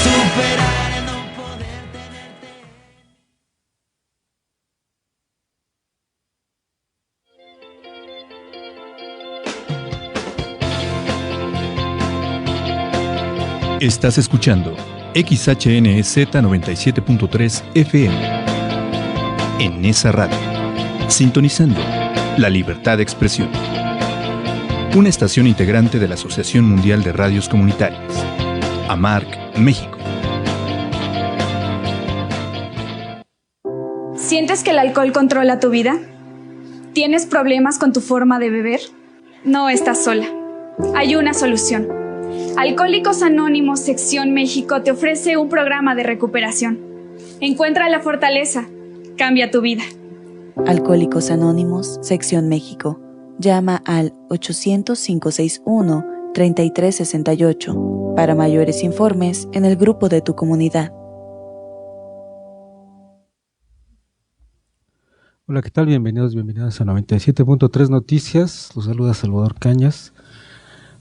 superar el no poder tenerte. Estás escuchando XHNZ 97.3 FM en Nesa Radio, sintonizando la libertad de expresión. Una estación integrante de la Asociación Mundial de Radios Comunitarias, AMARC, México. ¿Sientes que el alcohol controla tu vida? ¿Tienes problemas con tu forma de beber? No estás sola. Hay una solución. Alcohólicos Anónimos Sección México te ofrece un programa de recuperación. Encuentra la fortaleza. Cambia tu vida. Alcohólicos Anónimos Sección México. Llama al 800-561-3368 para mayores informes en el grupo de tu comunidad. Hola, ¿qué tal? Bienvenidas a 97.3 Noticias. Los saluda Salvador Cañas.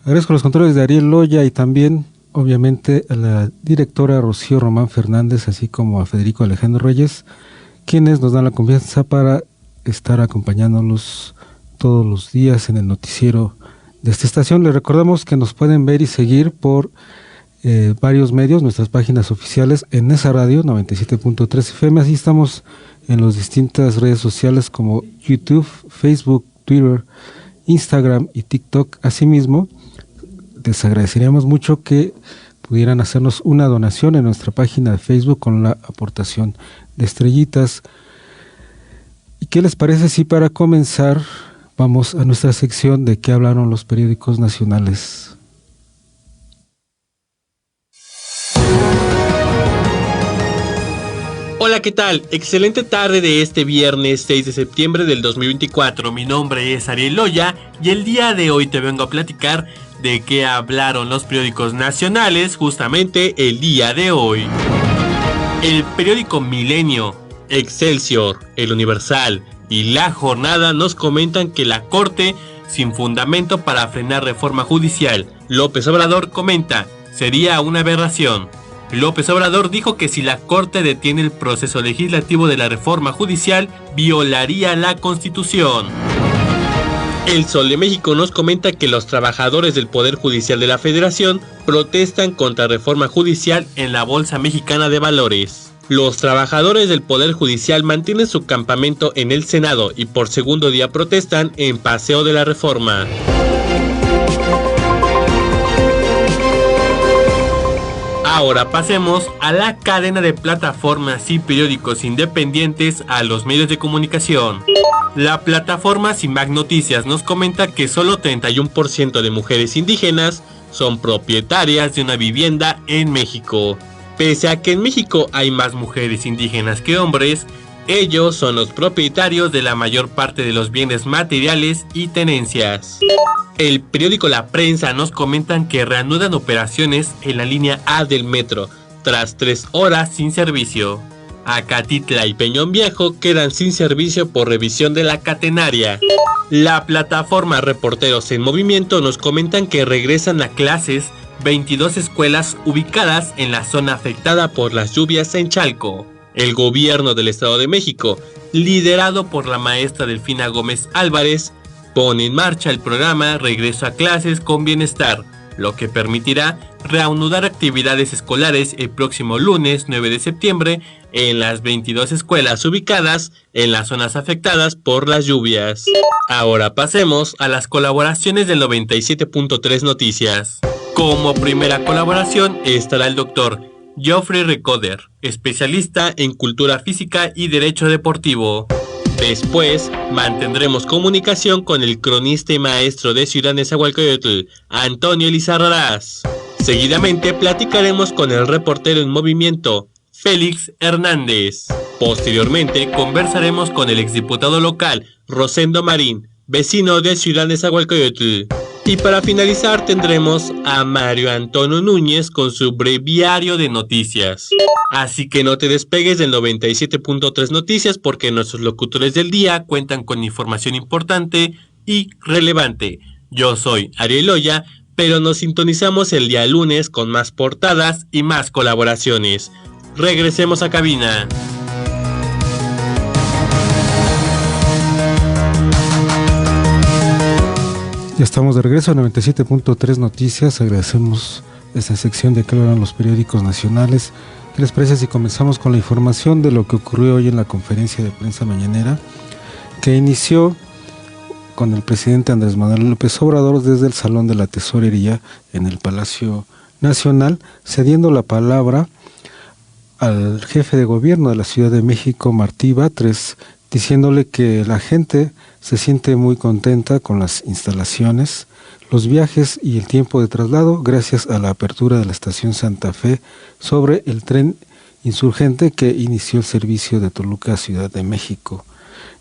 Agradezco los controles de Ariel Loya y también, obviamente, a la directora Rocío Román Fernández, así como a Federico Alejandro Reyes, quienes nos dan la confianza para estar acompañándonos todos los días en el noticiero de esta estación. Les recordamos que nos pueden ver y seguir por varios medios, nuestras páginas oficiales en Nesa Radio 97.3 FM. Así estamos en las distintas redes sociales como YouTube, Facebook, Twitter, Instagram y TikTok. Asimismo, les agradeceríamos mucho que pudieran hacernos una donación en nuestra página de Facebook con la aportación de estrellitas. ¿Y qué les parece si para comenzar vamos a nuestra sección de qué hablaron los periódicos nacionales? Hola, ¿qué tal? Excelente tarde de este viernes 6 de septiembre del 2024. Mi nombre es Ariel Loya y el día de hoy te vengo a platicar de qué hablaron los periódicos nacionales justamente el día de hoy. El periódico Milenio, Excelsior, El Universal y La Jornada nos comentan que la Corte sin fundamento para frenar reforma judicial. López Obrador comenta, sería una aberración. López Obrador dijo que si la Corte detiene el proceso legislativo de la reforma judicial, violaría la Constitución. El Sol de México nos comenta que los trabajadores del Poder Judicial de la Federación protestan contra reforma judicial en la Bolsa Mexicana de Valores. Los trabajadores del Poder Judicial mantienen su campamento en el Senado y por segundo día protestan en Paseo de la Reforma. Ahora pasemos a la cadena de plataformas y periódicos independientes a los medios de comunicación. La plataforma CIMAC Noticias nos comenta que solo 31% de mujeres indígenas son propietarias de una vivienda en México. Pese a que en México hay más mujeres indígenas que hombres, ellos son los propietarios de la mayor parte de los bienes materiales y tenencias. El periódico La Prensa nos comentan que reanudan operaciones en la línea A del metro, tras 3 horas sin servicio. Acatitla y Peñón Viejo quedan sin servicio por revisión de la catenaria. La plataforma Reporteros en Movimiento nos comentan que regresan a clases 22 escuelas ubicadas en la zona afectada por las lluvias en Chalco. El gobierno del Estado de México, liderado por la maestra Delfina Gómez Álvarez, pone en marcha el programa Regreso a Clases con Bienestar, lo que permitirá reanudar actividades escolares el próximo lunes 9 de septiembre en las 22 escuelas ubicadas en las zonas afectadas por las lluvias. Ahora pasemos a las colaboraciones del 97.3 Noticias. Como primera colaboración estará el doctor Geoffrey Recoder, especialista en cultura física y derecho deportivo. Después, mantendremos comunicación con el cronista y maestro de Ciudad Nezahualcóyotl, Antonio Elizarrarás. Seguidamente, platicaremos con el reportero en movimiento, Félix Hernández. Posteriormente, conversaremos con el exdiputado local, Rosendo Marín, vecino de Ciudad Nezahualcóyotl. Y para finalizar tendremos a Mario Antonio Núñez con su breviario de noticias. Así que no te despegues del 97.3 Noticias porque nuestros locutores del día cuentan con información importante y relevante. Yo soy Ariel Loya, pero nos sintonizamos el día lunes con más portadas y más colaboraciones. Regresemos a cabina. Ya estamos de regreso a 97.3 Noticias. Agradecemos esta sección de qué hablan los periódicos nacionales. ¿Qué les parece si comenzamos con la información de lo que ocurrió hoy en la conferencia de prensa mañanera, que inició con el presidente Andrés Manuel López Obrador desde el Salón de la Tesorería en el Palacio Nacional, cediendo la palabra al jefe de gobierno de la Ciudad de México, Martí Batres, diciéndole que la gente se siente muy contenta con las instalaciones, los viajes y el tiempo de traslado gracias a la apertura de la estación Santa Fe sobre el tren insurgente que inició el servicio de Toluca a Ciudad de México.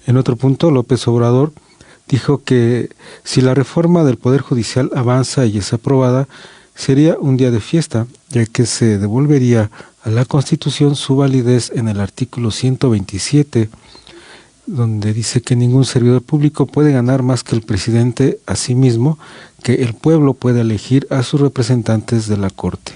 En otro punto, López Obrador dijo que si la reforma del Poder Judicial avanza y es aprobada, sería un día de fiesta, ya que se devolvería a la Constitución su validez en el artículo 127, donde dice que ningún servidor público puede ganar más que el presidente, asimismo, que el pueblo puede elegir a sus representantes de la Corte.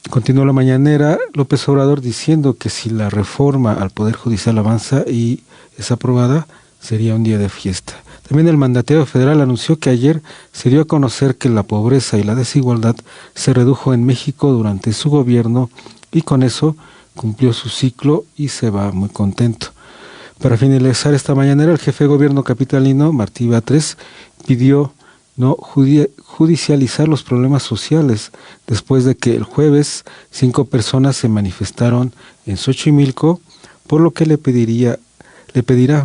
Continuó la mañanera López Obrador diciendo que si la reforma al Poder Judicial avanza y es aprobada, sería un día de fiesta. También el mandatario federal anunció que ayer se dio a conocer que la pobreza y la desigualdad se redujo en México durante su gobierno y con eso cumplió su ciclo y se va muy contento. Para finalizar esta mañanera, el jefe de gobierno capitalino, Martí Batres, pidió no judicializar los problemas sociales después de que el jueves 5 personas se manifestaron en Xochimilco, por lo que le pedirá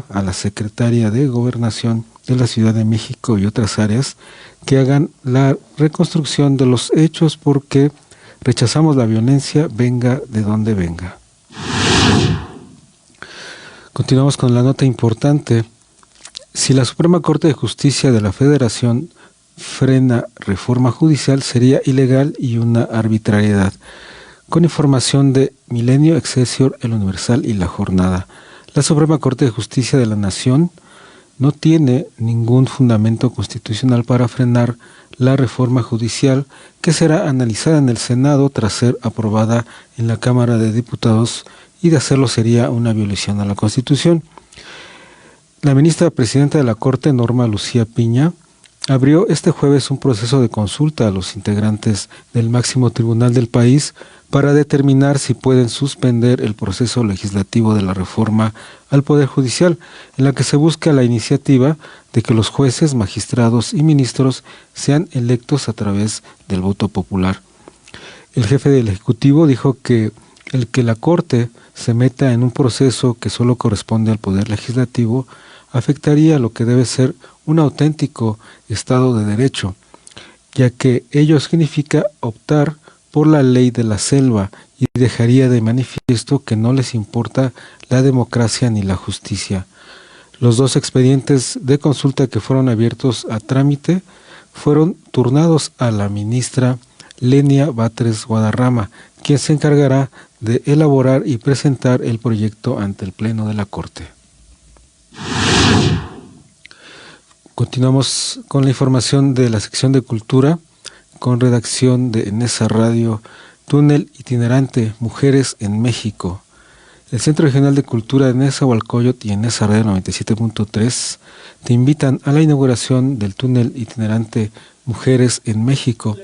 a la secretaria de Gobernación de la Ciudad de México y otras áreas que hagan la reconstrucción de los hechos porque rechazamos la violencia, venga de donde venga. Continuamos con la nota importante. Si la Suprema Corte de Justicia de la Federación frena reforma judicial, sería ilegal y una arbitrariedad. Con información de Milenio, Excelsior, El Universal y La Jornada. La Suprema Corte de Justicia de la Nación no tiene ningún fundamento constitucional para frenar la reforma judicial que será analizada en el Senado tras ser aprobada en la Cámara de Diputados, y de hacerlo sería una violación a la Constitución. La ministra presidenta de la Corte, Norma Lucía Piña, abrió este jueves un proceso de consulta a los integrantes del máximo tribunal del país para determinar si pueden suspender el proceso legislativo de la reforma al Poder Judicial, en la que se busca la iniciativa de que los jueces, magistrados y ministros sean electos a través del voto popular. El jefe del Ejecutivo dijo que el que la Corte se meta en un proceso que solo corresponde al Poder Legislativo afectaría lo que debe ser un auténtico Estado de Derecho, ya que ello significa optar por la ley de la selva y dejaría de manifiesto que no les importa la democracia ni la justicia. Los 2 expedientes de consulta que fueron abiertos a trámite fueron turnados a la ministra Lenia Batres Guadarrama, quien se encargará de elaborar y presentar el proyecto ante el Pleno de la Corte. Continuamos con la información de la sección de Cultura, con redacción de Enesa Radio, Túnel Itinerante, Mujeres en México. El Centro Regional de Cultura de Nezahualcóyotl y Enesa Radio 97.3 te invitan a la inauguración del Túnel Itinerante Mujeres en México,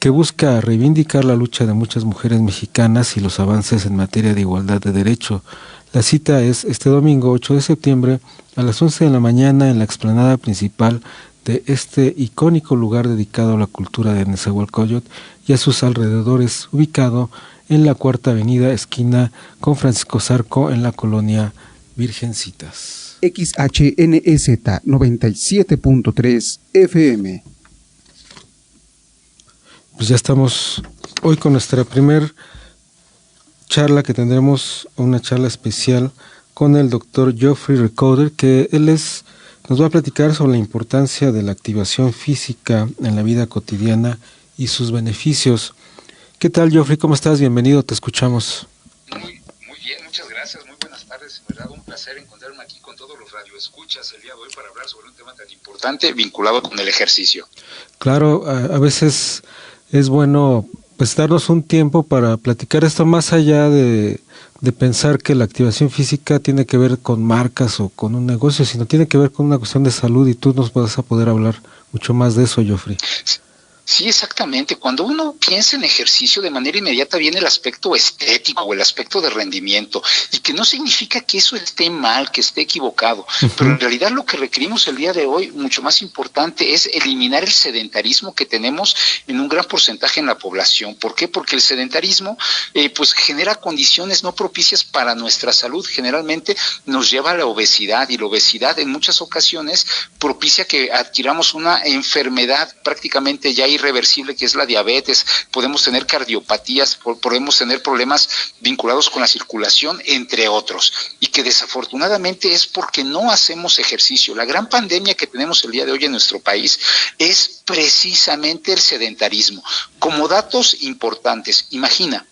que busca reivindicar la lucha de muchas mujeres mexicanas y los avances en materia de igualdad de derecho. La cita es este domingo 8 de septiembre a las 11 de la mañana en la explanada principal de este icónico lugar dedicado a la cultura de Nezahualcóyotl y a sus alrededores, ubicado en la Cuarta Avenida, esquina con Francisco Zarco, en la colonia Virgencitas. XHNEZ 97.3 FM. Pues ya estamos hoy con nuestra primer charla, que tendremos una charla especial con el doctor Geoffrey Recoder, que nos va a platicar sobre la importancia de la activación física en la vida cotidiana y sus beneficios. ¿Qué tal, Geoffrey? ¿Cómo estás? Bienvenido, te escuchamos. Muy bien, muchas gracias, muy buenas tardes, en verdad un placer placer encontrarme aquí con todos los radioescuchas el día de hoy para hablar sobre un tema tan importante vinculado con el ejercicio. Claro, a veces es bueno pues darnos un tiempo para platicar esto más allá de pensar que la activación física tiene que ver con marcas o con un negocio, sino tiene que ver con una cuestión de salud, y tú nos vas a poder hablar mucho más de eso, Geoffrey. Sí, exactamente. Cuando uno piensa en ejercicio, de manera inmediata viene el aspecto estético o el aspecto de rendimiento, y que no significa que eso esté mal, que esté equivocado, pero en realidad lo que requerimos el día de hoy, mucho más importante, es eliminar el sedentarismo que tenemos en un gran porcentaje en la población. ¿Por qué? Porque el sedentarismo pues genera condiciones no propicias para nuestra salud. Generalmente nos lleva a la obesidad, y la obesidad en muchas ocasiones propicia que adquiramos una enfermedad prácticamente ya irreversible, que es la diabetes. Podemos tener cardiopatías, podemos tener problemas vinculados con la circulación, entre otros, y que desafortunadamente es porque no hacemos ejercicio. La gran pandemia que tenemos el día de hoy en nuestro país es precisamente el sedentarismo. Como datos importantes, imagina,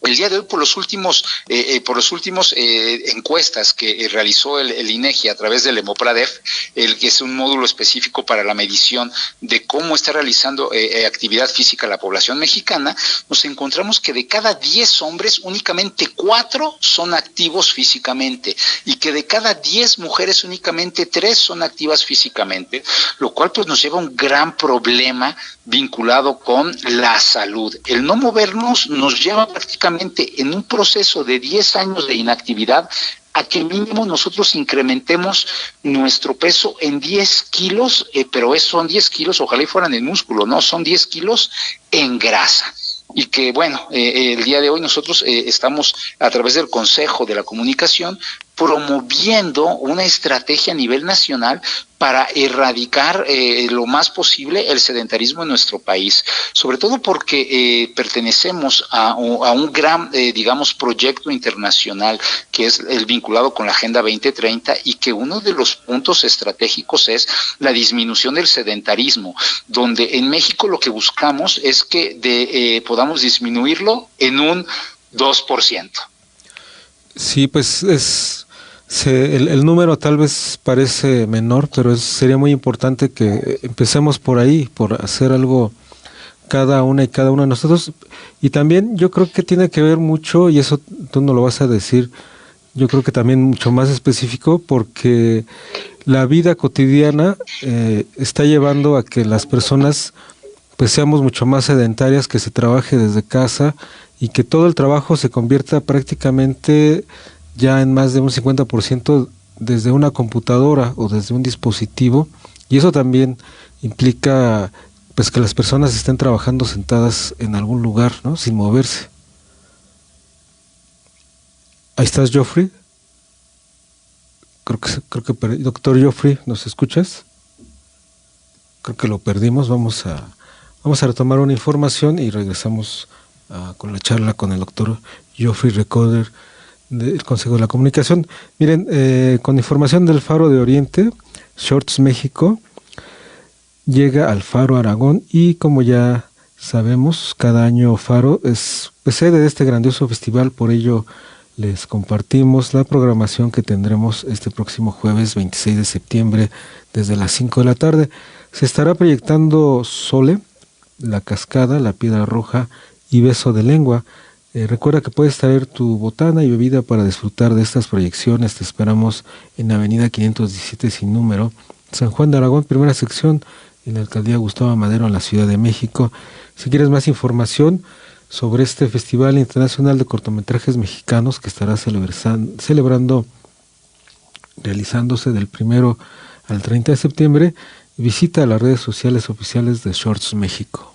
el día de hoy, por los últimos encuestas que realizó el INEGI a través del EMOPRADEF, que es un módulo específico para la medición de cómo está realizando actividad física la población mexicana, nos encontramos que de cada 10 hombres, únicamente 4 son activos físicamente, y que de cada 10 mujeres, únicamente 3 son activas físicamente, lo cual pues nos lleva a un gran problema vinculado con la salud. El no movernos nos lleva prácticamente en un proceso de 10 años de inactividad a que mínimo nosotros incrementemos nuestro peso en 10 kilos, pero son 10 kilos, ojalá y fueran en músculo, no, son 10 kilos en grasa. Y que bueno, el día de hoy nosotros estamos a través del Consejo de la Comunicación promoviendo una estrategia a nivel nacional para erradicar lo más posible el sedentarismo en nuestro país, sobre todo porque pertenecemos a un gran, digamos, proyecto internacional que es el vinculado con la Agenda 2030, y que uno de los puntos estratégicos es la disminución del sedentarismo, donde en México lo que buscamos es que podamos disminuirlo en un 2%. Sí, pues el número tal vez parece menor, pero sería muy importante que empecemos por ahí, por hacer algo cada una y cada uno de nosotros. Y también yo creo que tiene que ver mucho, y eso tú no lo vas a decir, yo creo que también mucho más específico, porque la vida cotidiana está llevando a que las personas pues seamos mucho más sedentarias, que se trabaje desde casa y que todo el trabajo se convierta prácticamente ya en más de un 50% desde una computadora o desde un dispositivo, y eso también implica pues que las personas estén trabajando sentadas en algún lugar, ¿no? Sin moverse. Ahí estás, Geoffrey. Creo que doctor Geoffrey, ¿nos escuchas? Creo que lo perdimos. Vamos a retomar una información y regresamos con la charla con el doctor Geoffrey Recorder del Consejo de la Comunicación. Miren, con información del Faro de Oriente, Shorts México llega al Faro Aragón, y como ya sabemos, cada año Faro es sede de este grandioso festival. Por ello les compartimos la programación que tendremos este próximo jueves 26 de septiembre desde las 5 de la tarde. Se estará proyectando Sole, La Cascada, La Piedra Roja y Beso de Lengua. Recuerda que puedes traer tu botana y bebida para disfrutar de estas proyecciones. Te esperamos en Avenida 517 sin número, San Juan de Aragón, primera sección, en la Alcaldía Gustavo Madero, en la Ciudad de México. Si quieres más información sobre este Festival Internacional de Cortometrajes Mexicanos que estará realizándose del 1 al 30 de septiembre, visita las redes sociales oficiales de Shorts México.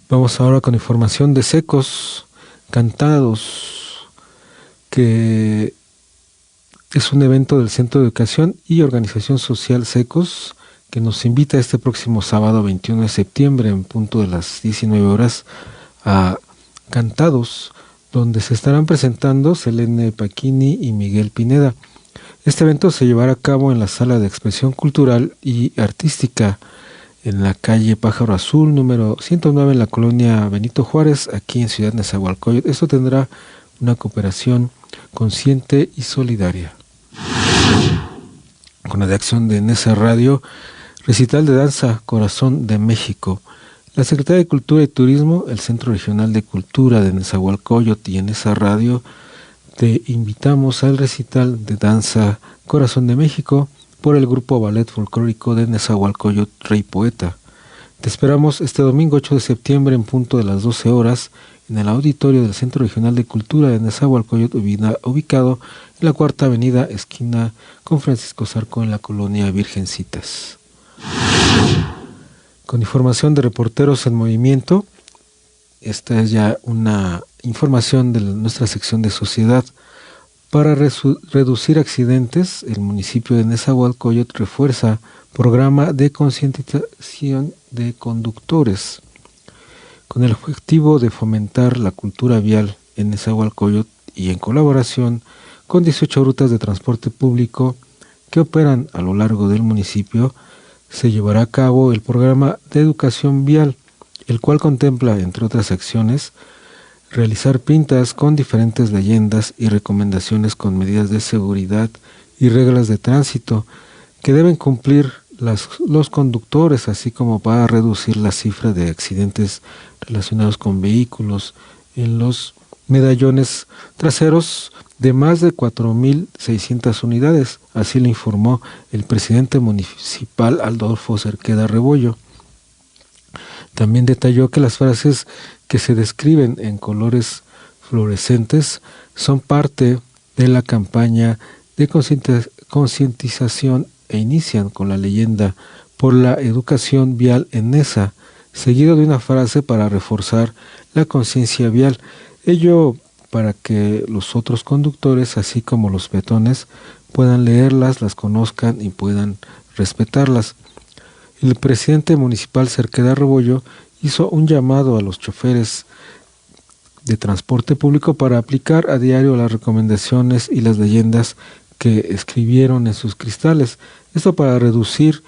Vamos ahora con información de Secos Cantados, que es un evento del Centro de Educación y Organización Social Secos, que nos invita este próximo sábado 21 de septiembre en punto de las 19 horas a Cantados, donde se estarán presentando Selene Pacchini y Miguel Pineda. Este evento se llevará a cabo en la Sala de Expresión Cultural y Artística, en la calle Pájaro Azul, número 109, en la colonia Benito Juárez, aquí en Ciudad Nezahualcóyotl. Esto tendrá una cooperación consciente y solidaria. Con la acción de Nesa Radio, recital de danza Corazón de México. La Secretaría de Cultura y Turismo, el Centro Regional de Cultura de Nezahualcóyotl y en Nesa Radio, te invitamos al recital de danza Corazón de México por el grupo Ballet Folclórico de Nezahualcóyotl Rey Poeta. Te esperamos este domingo 8 de septiembre en punto de las 12 horas en el auditorio del Centro Regional de Cultura de Nezahualcóyotl, ubicado en la Cuarta Avenida, esquina con Francisco Zarco, en la colonia Virgencitas. Con información de Reporteros en Movimiento, esta es ya una información de nuestra sección de sociedad. Para reducir accidentes, el municipio de Nezahualcóyotl refuerza programa de concientización de conductores con el objetivo de fomentar la cultura vial en Nezahualcóyotl y en colaboración con 18 rutas de transporte público que operan a lo largo del municipio. Se llevará a cabo el programa de educación vial, el cual contempla, entre otras acciones, realizar pintas con diferentes leyendas y recomendaciones con medidas de seguridad y reglas de tránsito que deben cumplir los conductores, así como para reducir la cifra de accidentes relacionados con vehículos en los medallones traseros de más de 4.600 unidades, así lo informó el presidente municipal Adolfo Cerqueda Rebollo. También detalló que las frases que se describen en colores fluorescentes son parte de la campaña de concientización e inician con la leyenda por la educación vial en Nesa, seguido de una frase para reforzar la conciencia vial, ello para que los otros conductores, así como los peatones, puedan leerlas, las conozcan y puedan respetarlas. El presidente municipal Cerqueda Rebollo hizo un llamado a los choferes de transporte público para aplicar a diario las recomendaciones y las leyendas que escribieron en sus cristales, esto para reducir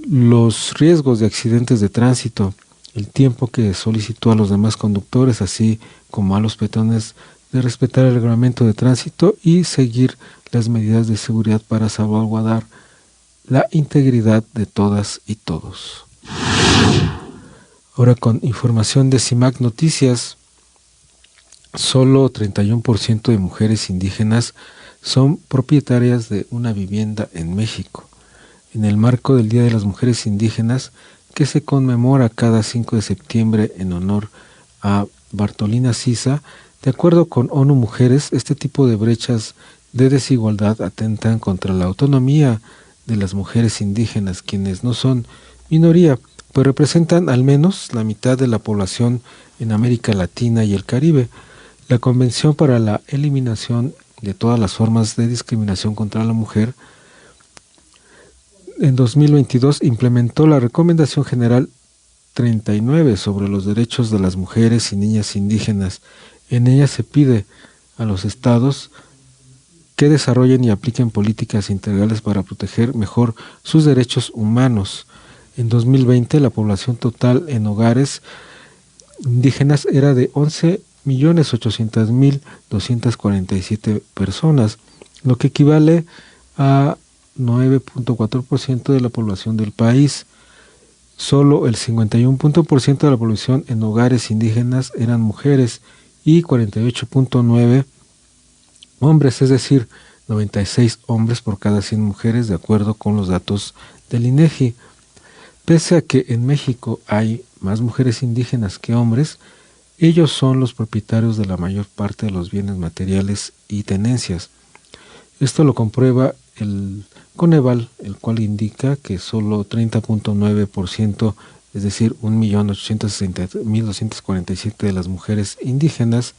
los riesgos de accidentes de tránsito. El tiempo que solicitó a los demás conductores, así como a los peatones, de respetar el reglamento de tránsito y seguir las medidas de seguridad para salvaguardar la integridad de todas y todos. Ahora con información de CIMAC Noticias, solo 31% de mujeres indígenas son propietarias de una vivienda en México. En el marco del Día de las Mujeres Indígenas, que se conmemora cada 5 de septiembre en honor a Bartolina Sisa, de acuerdo con ONU Mujeres, este tipo de brechas de desigualdad atentan contra la autonomía de las mujeres indígenas, quienes no son minoría, pues representan al menos la mitad de la población en América Latina y el Caribe. La Convención para la Eliminación de todas las formas de discriminación contra la mujer en 2022 implementó la Recomendación General 39 sobre los derechos de las mujeres y niñas indígenas. En ella se pide a los estados que desarrollen y apliquen políticas integrales para proteger mejor sus derechos humanos. En 2020 la población total en hogares indígenas era de 11.800.247 personas, lo que equivale a 9.4% de la población del país. Solo el 51% de la población en hogares indígenas eran mujeres y 48.9 hombres, es decir, 96 hombres por cada 100 mujeres, de acuerdo con los datos del INEGI. Pese a que en México hay más mujeres indígenas que hombres, ellos son los propietarios de la mayor parte de los bienes materiales y tenencias. Esto lo comprueba el Coneval, el cual indica que solo 30.9%, es decir, 1.860.247 de las mujeres indígenas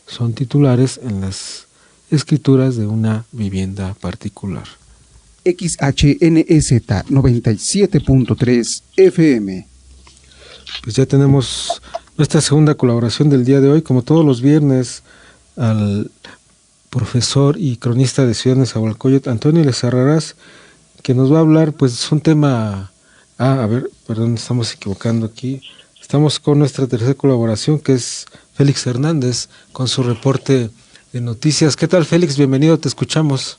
son titulares en las escrituras de una vivienda particular. XHNEZ 97.3 FM. Pues ya tenemos nuestra segunda colaboración del día de hoy, como todos los viernes, al profesor y cronista de Ciudad Nezahualcóyotl, Antonio Lezarrarás, que nos va a hablar, pues, un tema... estamos equivocando aquí. Estamos con nuestra tercera colaboración, que es Félix Hernández, con su reporte de noticias. ¿Qué tal, Félix? Bienvenido, te escuchamos.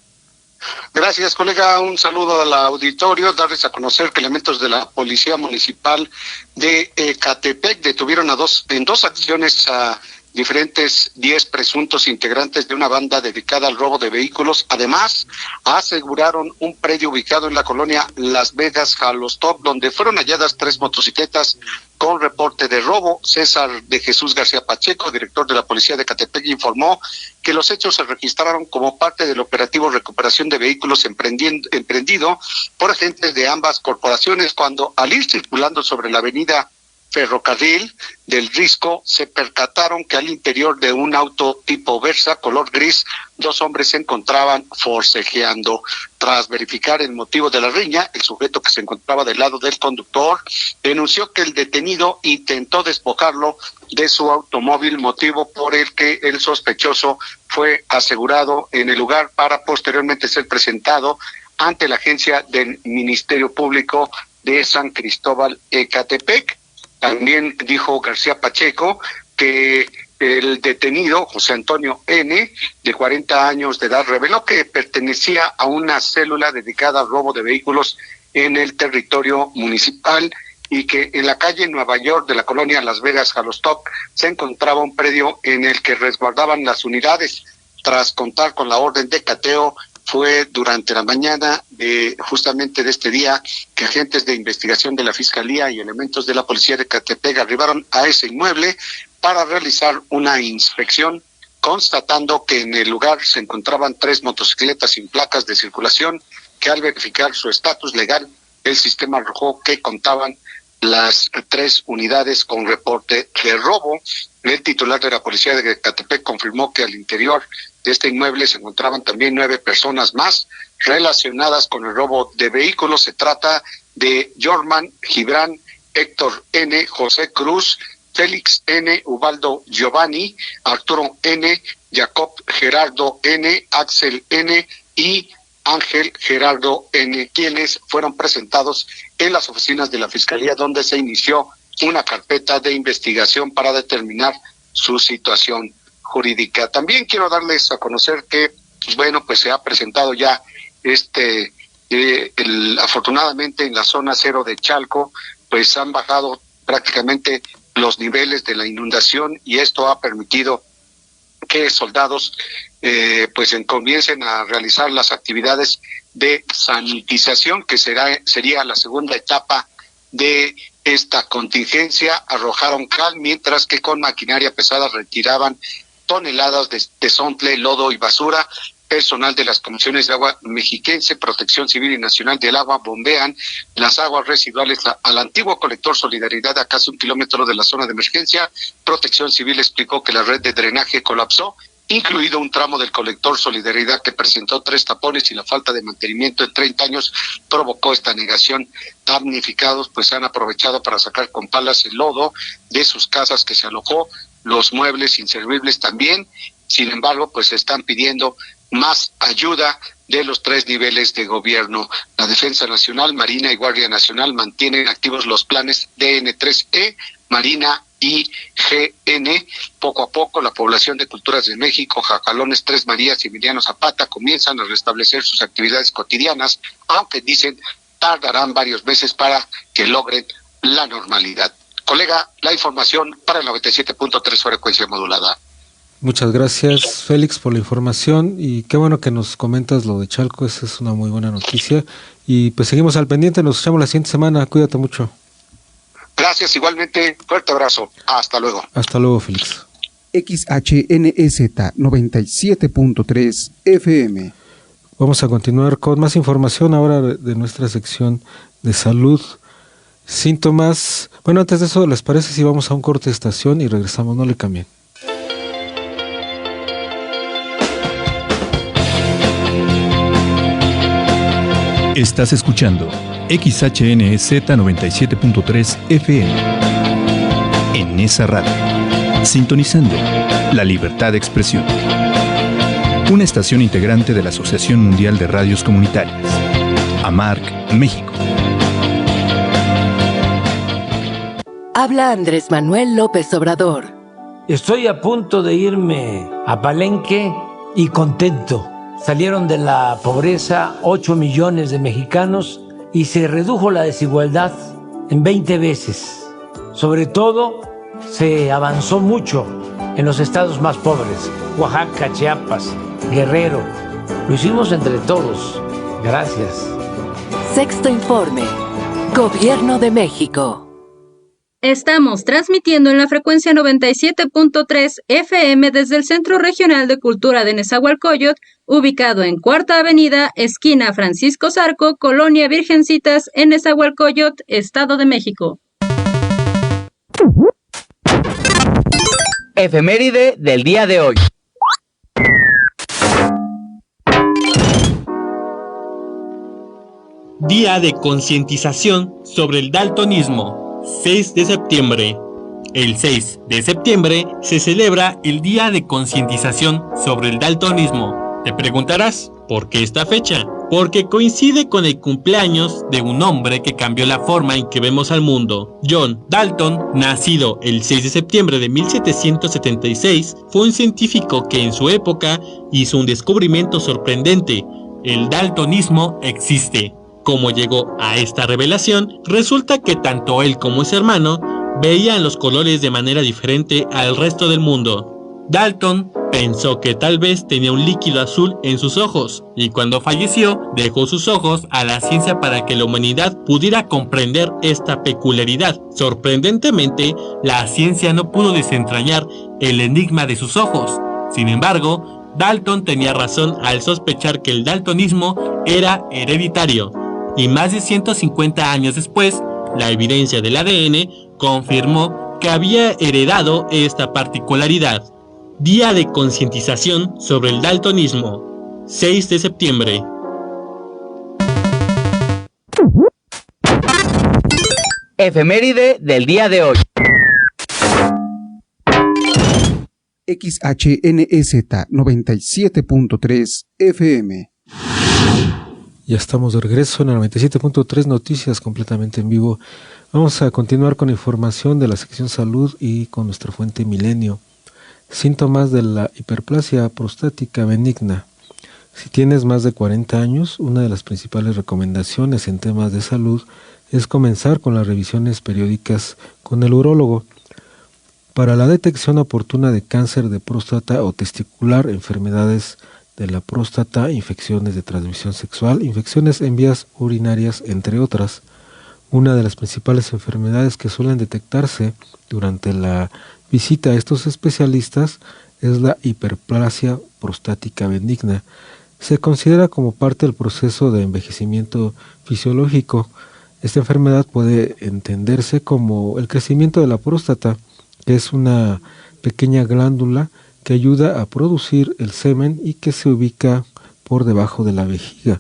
Gracias, colega. Un saludo al auditorio. Darles a conocer que elementos de la Policía Municipal de Ecatepec detuvieron en dos acciones a diferentes 10 presuntos integrantes de una banda dedicada al robo de vehículos. Además, aseguraron un predio ubicado en la colonia Las Vegas, Jalostop, donde fueron halladas 3 motocicletas con reporte de robo. César de Jesús García Pacheco, director de la Policía de Ecatepec, informó que los hechos se registraron como parte del operativo Recuperación de Vehículos emprendido por agentes de ambas corporaciones cuando, al ir circulando sobre la avenida Ferrocarril del Risco, se percataron que al interior de un auto tipo Versa color gris, 2 hombres se encontraban forcejeando. Tras verificar el motivo de la riña, el sujeto que se encontraba del lado del conductor denunció que el detenido intentó despojarlo de su automóvil, motivo por el que el sospechoso fue asegurado en el lugar para posteriormente ser presentado ante la agencia del Ministerio Público de San Cristóbal Ecatepec. También dijo García Pacheco que el detenido, José Antonio N., de 40 años de edad, reveló que pertenecía a una célula dedicada al robo de vehículos en el territorio municipal y que en la calle Nueva York de la colonia Las Vegas, Jalostop, se encontraba un predio en el que resguardaban las unidades. Tras contar con la orden de cateo, fue durante la mañana justamente de este día que agentes de investigación de la Fiscalía y elementos de la Policía de Ecatepec arribaron a ese inmueble para realizar una inspección, constatando que en el lugar se encontraban 3 motocicletas sin placas de circulación, que al verificar su estatus legal, el sistema arrojó que contaban las 3 unidades con reporte de robo. El titular de la Policía de Ecatepec confirmó que al interior de este inmueble se encontraban también 9 personas más relacionadas con el robo de vehículos. Se trata de Jorman Gibran, Héctor N., José Cruz, Félix N., Ubaldo Giovanni, Arturo N., Jacob Gerardo N., Axel N. y Ángel Gerardo N., quienes fueron presentados en las oficinas de la Fiscalía, donde se inició una carpeta de investigación para determinar su situación jurídica. También quiero darles a conocer que, pues se ha presentado ya afortunadamente en la zona 0 de Chalco, pues han bajado prácticamente los niveles de la inundación y esto ha permitido que soldados comiencen a realizar las actividades de sanitización, que sería la segunda etapa de esta contingencia. Arrojaron cal, mientras que con maquinaria pesada retiraban toneladas de tesontle, lodo y basura. Personal de las Comisiones de Agua Mexiquense, Protección Civil y Nacional del Agua bombean las aguas residuales al antiguo colector Solidaridad a casi 1 kilómetro de la zona de emergencia. Protección Civil explicó que la red de drenaje colapsó, incluido un tramo del colector Solidaridad que presentó 3 tapones y la falta de mantenimiento en 30 años provocó esta negación. Damnificados pues han aprovechado para sacar con palas el lodo de sus casas que se alojó, los muebles inservibles también. Sin embargo, pues están pidiendo más ayuda de los 3 niveles de gobierno. La Defensa Nacional, Marina y Guardia Nacional mantienen activos los planes DN3E, Marina y GN. Poco a poco, la población de Culturas de México, Jacalones, Tres Marías y Emiliano Zapata comienzan a restablecer sus actividades cotidianas, aunque dicen tardarán varios meses para que logren la normalidad. Colega, la información para el 97.3 frecuencia modulada. Muchas gracias, Félix, por la información y qué bueno que nos comentas lo de Chalco, esa es una muy buena noticia y pues seguimos al pendiente, nos escuchamos la siguiente semana, cuídate mucho. Gracias, igualmente, fuerte abrazo, hasta luego. Hasta luego, Félix. XHNEZ 97.3 FM. Vamos a continuar con más información ahora de nuestra sección de salud, síntomas. Bueno, antes de eso, ¿les parece si vamos a un corte de estación y regresamos? No le cambien. Estás escuchando XHNZ 97.3 FM. En esa radio, sintonizando la libertad de expresión. Una estación integrante de la Asociación Mundial de Radios Comunitarias, AMARC, México. Habla Andrés Manuel López Obrador. Estoy a punto de irme a Palenque y contento. Salieron de la pobreza 8 millones de mexicanos y se redujo la desigualdad en 20 veces. Sobre todo, se avanzó mucho en los estados más pobres, Oaxaca, Chiapas, Guerrero. Lo hicimos entre todos. Gracias. Sexto Informe. Gobierno de México. Estamos transmitiendo en la frecuencia 97.3 FM desde el Centro Regional de Cultura de Nezahualcóyotl, ubicado en Cuarta Avenida, esquina Francisco Zarco, Colonia Virgencitas, en Nezahualcóyotl, Estado de México. Efeméride del día de hoy. Día de concientización sobre el daltonismo, 6 de septiembre. El 6 de septiembre se celebra el Día de concientización sobre el daltonismo. Te preguntarás, ¿por qué esta fecha? Porque coincide con el cumpleaños de un hombre que cambió la forma en que vemos al mundo. John Dalton, nacido el 6 de septiembre de 1776, fue un científico que en su época hizo un descubrimiento sorprendente. El daltonismo existe. ¿Cómo llegó a esta revelación? Resulta que tanto él como su hermano veían los colores de manera diferente al resto del mundo. Dalton pensó que tal vez tenía un líquido azul en sus ojos, y cuando falleció dejó sus ojos a la ciencia para que la humanidad pudiera comprender esta peculiaridad. Sorprendentemente, la ciencia no pudo desentrañar el enigma de sus ojos. Sin embargo, Dalton tenía razón al sospechar que el daltonismo era hereditario. Y más de 150 años después, la evidencia del ADN confirmó que había heredado esta particularidad. Día de concientización sobre el daltonismo, 6 de septiembre. Efeméride del día de hoy. XHNEZ 97.3 FM. Ya estamos de regreso en el 97.3 Noticias completamente en vivo. Vamos a continuar con información de la sección salud y con nuestra fuente Milenio. Síntomas de la hiperplasia prostática benigna. Si tienes más de 40 años, una de las principales recomendaciones en temas de salud es comenzar con las revisiones periódicas con el urólogo. Para la detección oportuna de cáncer de próstata o testicular, enfermedades de la próstata, infecciones de transmisión sexual, infecciones en vías urinarias, entre otras. Una de las principales enfermedades que suelen detectarse durante la visita a estos especialistas es la hiperplasia prostática benigna. Se considera como parte del proceso de envejecimiento fisiológico. Esta enfermedad puede entenderse como el crecimiento de la próstata, que es una pequeña glándula que ayuda a producir el semen y que se ubica por debajo de la vejiga.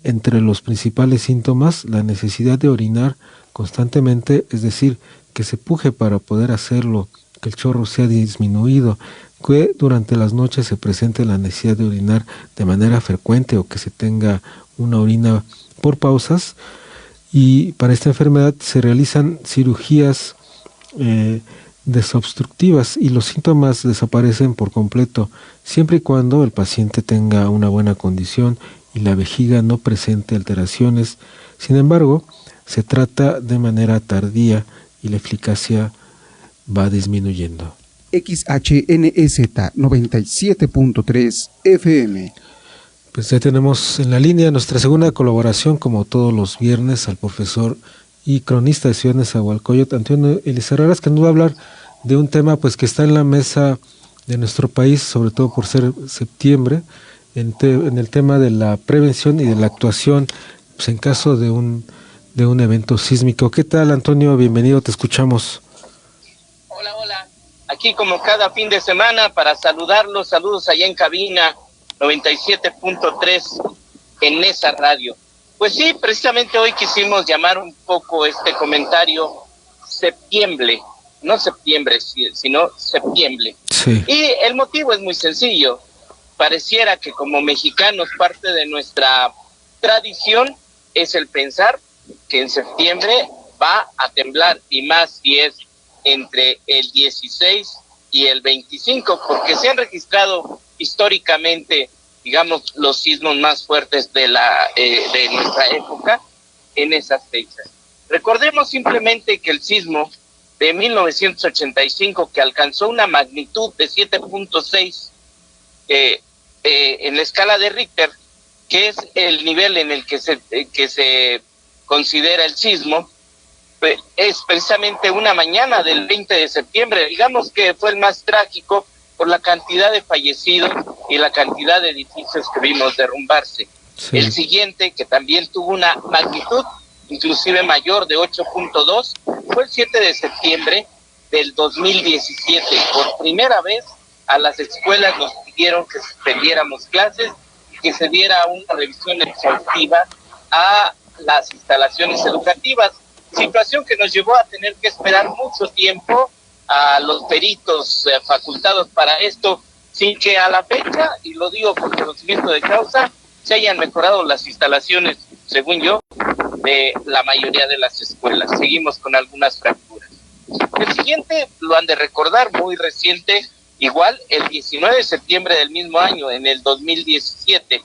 Entre los principales síntomas, la necesidad de orinar constantemente, es decir, que se puje para poder hacerlo, que el chorro sea disminuido, que durante las noches se presente la necesidad de orinar de manera frecuente o que se tenga una orina por pausas. Y para esta enfermedad se realizan cirugías desobstructivas y los síntomas desaparecen por completo, siempre y cuando el paciente tenga una buena condición y la vejiga no presente alteraciones. Sin embargo, se trata de manera tardía y la eficacia va disminuyendo. XHNEZ 97.3 FM. Pues ya tenemos en la línea nuestra segunda colaboración, como todos los viernes, al profesor y cronista de Ciudad de Nezahualcóyotl, Antonio Elizarraras, que nos va a hablar de un tema pues que está en la mesa de nuestro país, sobre todo por ser septiembre, en el tema de la prevención y de la actuación pues, en caso de un evento sísmico. ¿Qué tal, Antonio? Bienvenido, te escuchamos. Hola. Aquí como cada fin de semana para saludarlos, saludos allá en cabina 97.3 en esa radio. Pues sí, precisamente hoy quisimos llamar un poco este comentario septiembre, no septiembre, sino septiembre. Sí. Y el motivo es muy sencillo. Pareciera que como mexicanos parte de nuestra tradición es el pensar que en septiembre va a temblar, y más si es entre el 16 y el 25, porque se han registrado históricamente, digamos, los sismos más fuertes de nuestra época en esas fechas. Recordemos simplemente que el sismo de 1985, que alcanzó una magnitud de 7.6 en la escala de Richter, que es el nivel en el que se considera el sismo, es precisamente una mañana del 20 de septiembre, digamos que fue el más trágico por la cantidad de fallecidos y la cantidad de edificios que vimos derrumbarse. Sí. El siguiente, que también tuvo una magnitud inclusive mayor de 8.2, fue el 7 de septiembre del 2017. Por primera vez a las escuelas nos pidieron que suspendiéramos clases y que se diera una revisión exhaustiva a las instalaciones educativas, situación que nos llevó a tener que esperar mucho tiempo a los peritos facultados para esto, sin que a la fecha, y lo digo por conocimiento de causa, se hayan mejorado las instalaciones, según yo, de la mayoría de las escuelas. Seguimos con algunas fracturas. El siguiente lo han de recordar, muy reciente, igual el 19 de septiembre del mismo año, en el 2017,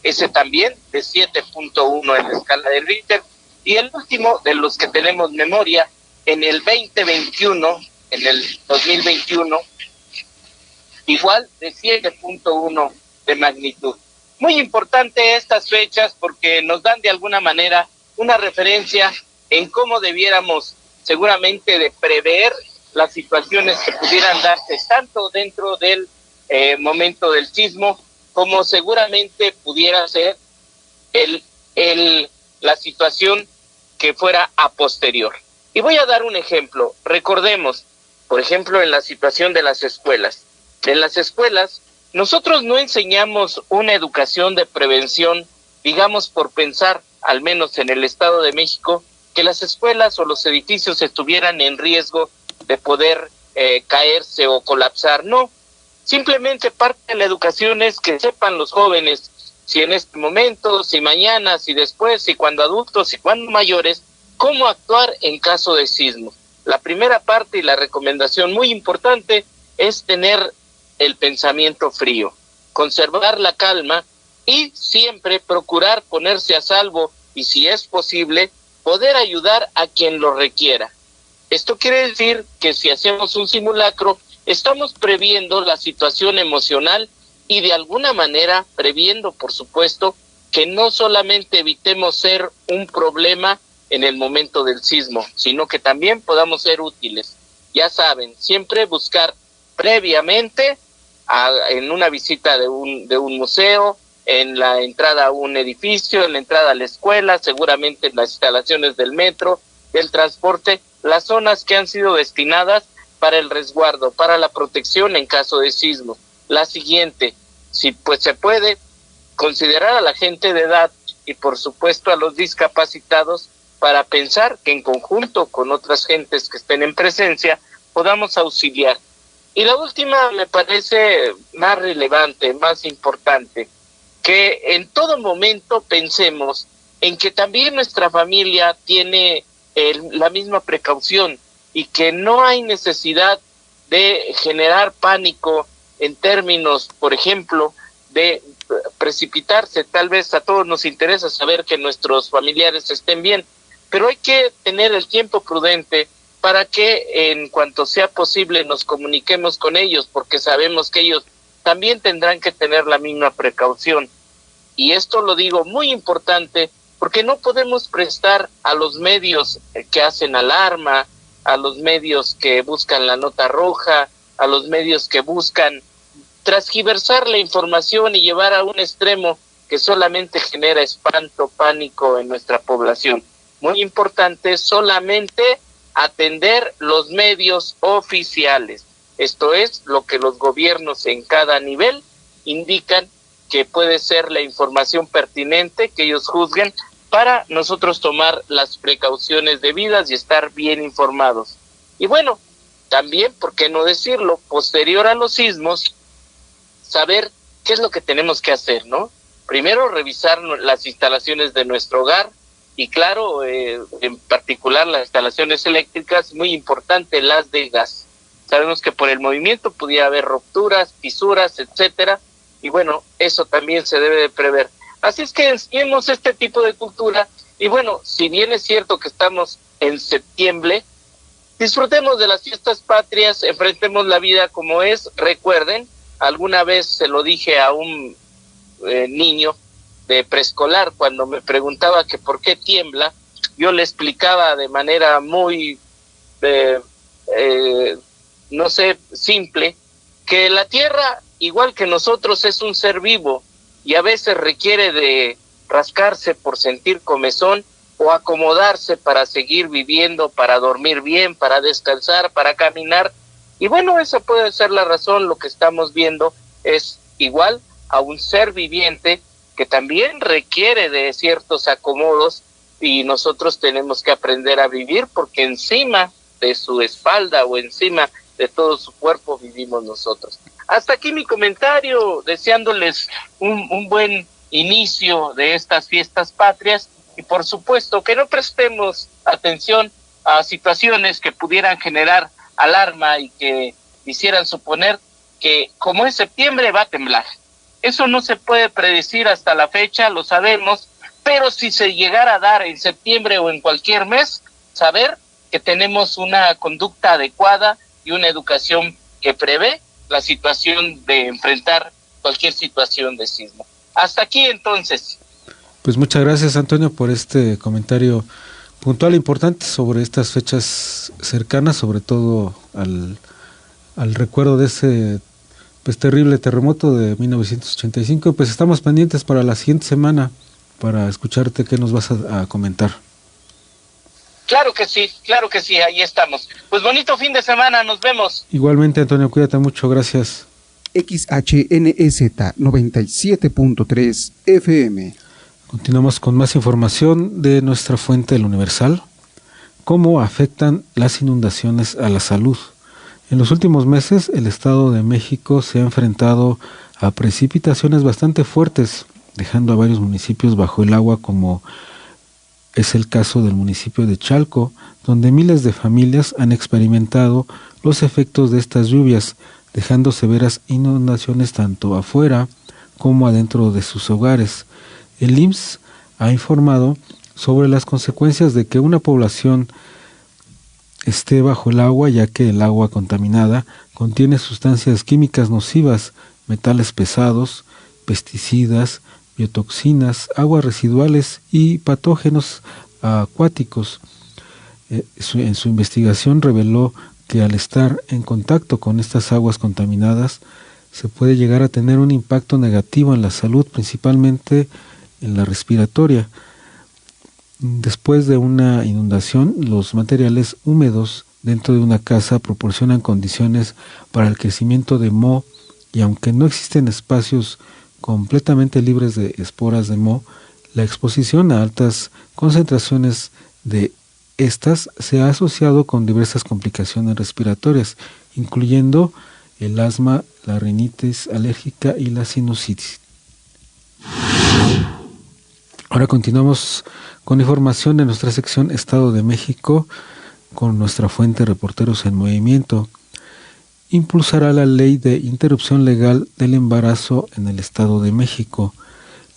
ese también de 7.1 en la escala de Richter, y el último de los que tenemos memoria, en el 2021, en el 2021, igual de 7.1 de magnitud. Muy importante estas fechas porque nos dan de alguna manera una referencia en cómo debiéramos seguramente de prever las situaciones que pudieran darse tanto dentro del momento del sismo como seguramente pudiera ser la situación que fuera a posterior. Y voy a dar un ejemplo. Recordemos, por ejemplo, en la situación de las escuelas. En las escuelas, nosotros no enseñamos una educación de prevención, digamos, por pensar, al menos en el Estado de México, que las escuelas o los edificios estuvieran en riesgo de poder caerse o colapsar. No, simplemente parte de la educación es que sepan los jóvenes si en este momento, si mañana, si después, si cuando adultos, si cuando mayores, cómo actuar en caso de sismo. La primera parte y la recomendación muy importante es tener el pensamiento frío, conservar la calma y siempre procurar ponerse a salvo y, si es posible, poder ayudar a quien lo requiera. Esto quiere decir que si hacemos un simulacro, estamos previendo la situación emocional y de alguna manera previendo, por supuesto, que no solamente evitemos ser un problema en el momento del sismo, sino que también podamos ser útiles. Ya saben, siempre buscar previamente en una visita de un museo, en la entrada a un edificio, en la entrada a la escuela, seguramente en las instalaciones del metro, del transporte, las zonas que han sido destinadas para el resguardo, para la protección en caso de sismo. La siguiente, si pues se puede, considerar a la gente de edad y por supuesto a los discapacitados para pensar que en conjunto con otras gentes que estén en presencia podamos auxiliar. Y la última me parece más relevante, más importante, que en todo momento pensemos en que también nuestra familia tiene la misma precaución y que no hay necesidad de generar pánico en términos, por ejemplo, de precipitarse. Tal vez a todos nos interesa saber que nuestros familiares estén bien, pero hay que tener el tiempo prudente para que en cuanto sea posible nos comuniquemos con ellos, porque sabemos que ellos también tendrán que tener la misma precaución. Y esto lo digo muy importante, porque no podemos prestar a los medios que hacen alarma, a los medios que buscan la nota roja, a los medios que buscan transgiversar la información y llevar a un extremo que solamente genera espanto, pánico en nuestra población. Muy importante solamente atender los medios oficiales. Esto es lo que los gobiernos en cada nivel indican que puede ser la información pertinente que ellos juzguen para nosotros tomar las precauciones debidas y estar bien informados. Y bueno, también, ¿por qué no decirlo? Posterior a los sismos, saber qué es lo que tenemos que hacer, ¿no? Primero, revisar las instalaciones de nuestro hogar y claro, en particular las instalaciones eléctricas, muy importante, las de gas. Sabemos que por el movimiento pudiera haber rupturas, fisuras, etcétera, y bueno, eso también se debe de prever. Así es que enseñemos este tipo de cultura, y bueno, si bien es cierto que estamos en septiembre, disfrutemos de las fiestas patrias, enfrentemos la vida como es. Recuerden, alguna vez se lo dije a un niño de preescolar cuando me preguntaba que por qué tiembla, yo le explicaba de manera muy, no sé, simple, que la tierra, igual que nosotros, es un ser vivo y a veces requiere de rascarse por sentir comezón o acomodarse para seguir viviendo, para dormir bien, para descansar, para caminar. Y bueno, esa puede ser la razón. Lo que estamos viendo es igual a un ser viviente que también requiere de ciertos acomodos, y nosotros tenemos que aprender a vivir, porque encima de su espalda o encima de todo su cuerpo vivimos nosotros. Hasta aquí mi comentario, deseándoles un buen inicio de estas fiestas patrias, y por supuesto que no prestemos atención a situaciones que pudieran generar alarma y que hicieran suponer que como es septiembre va a temblar. Eso no se puede predecir hasta la fecha, lo sabemos, pero si se llegara a dar en septiembre o en cualquier mes, saber que tenemos una conducta adecuada y una educación que prevé la situación de enfrentar cualquier situación de sismo. Hasta aquí entonces. Pues muchas gracias, Antonio, por este comentario puntual e importante sobre estas fechas cercanas, sobre todo al recuerdo de ese terrible terremoto de 1985. Pues estamos pendientes para la siguiente semana para escucharte qué nos vas a comentar. Claro que sí, ahí estamos. Pues bonito fin de semana, nos vemos. Igualmente, Antonio, cuídate mucho, gracias. XHNEZ 97.3 FM. Continuamos con más información de nuestra fuente, El Universal. ¿Cómo afectan las inundaciones a la salud? En los últimos meses, el Estado de México se ha enfrentado a precipitaciones bastante fuertes, dejando a varios municipios bajo el agua, como es el caso del municipio de Chalco, donde miles de familias han experimentado los efectos de estas lluvias, dejando severas inundaciones tanto afuera como adentro de sus hogares. El IMSS ha informado sobre las consecuencias de que una población esté bajo el agua, ya que el agua contaminada contiene sustancias químicas nocivas, metales pesados, pesticidas, biotoxinas, aguas residuales y patógenos acuáticos. En su investigación reveló que al estar en contacto con estas aguas contaminadas se puede llegar a tener un impacto negativo en la salud, principalmente en la respiratoria. Después de una inundación, los materiales húmedos dentro de una casa proporcionan condiciones para el crecimiento de moho, y aunque no existen espacios completamente libres de esporas de moho, la exposición a altas concentraciones de estas se ha asociado con diversas complicaciones respiratorias, incluyendo el asma, la rinitis alérgica y la sinusitis. Ahora continuamos con información de nuestra sección Estado de México con nuestra fuente Reporteros en Movimiento. Impulsará la ley de interrupción legal del embarazo en el Estado de México.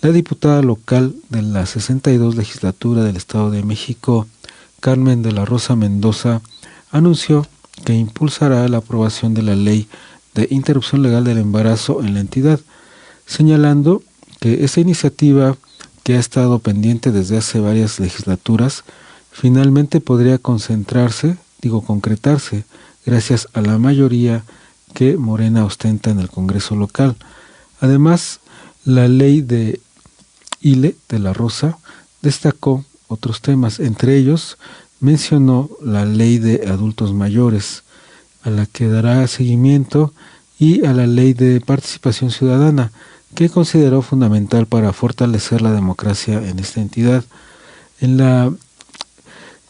La diputada local de la 62 legislatura del Estado de México, Carmen de la Rosa Mendoza, anunció que impulsará la aprobación de la ley de interrupción legal del embarazo en la entidad, señalando que esa iniciativa, que ha estado pendiente desde hace varias legislaturas, finalmente podría concretarse gracias a la mayoría que Morena ostenta en el Congreso local. Además, la ley de ILE de la Rosa destacó otros temas, entre ellos mencionó la ley de adultos mayores, a la que dará seguimiento, y a la ley de participación ciudadana, que consideró fundamental para fortalecer la democracia en esta entidad.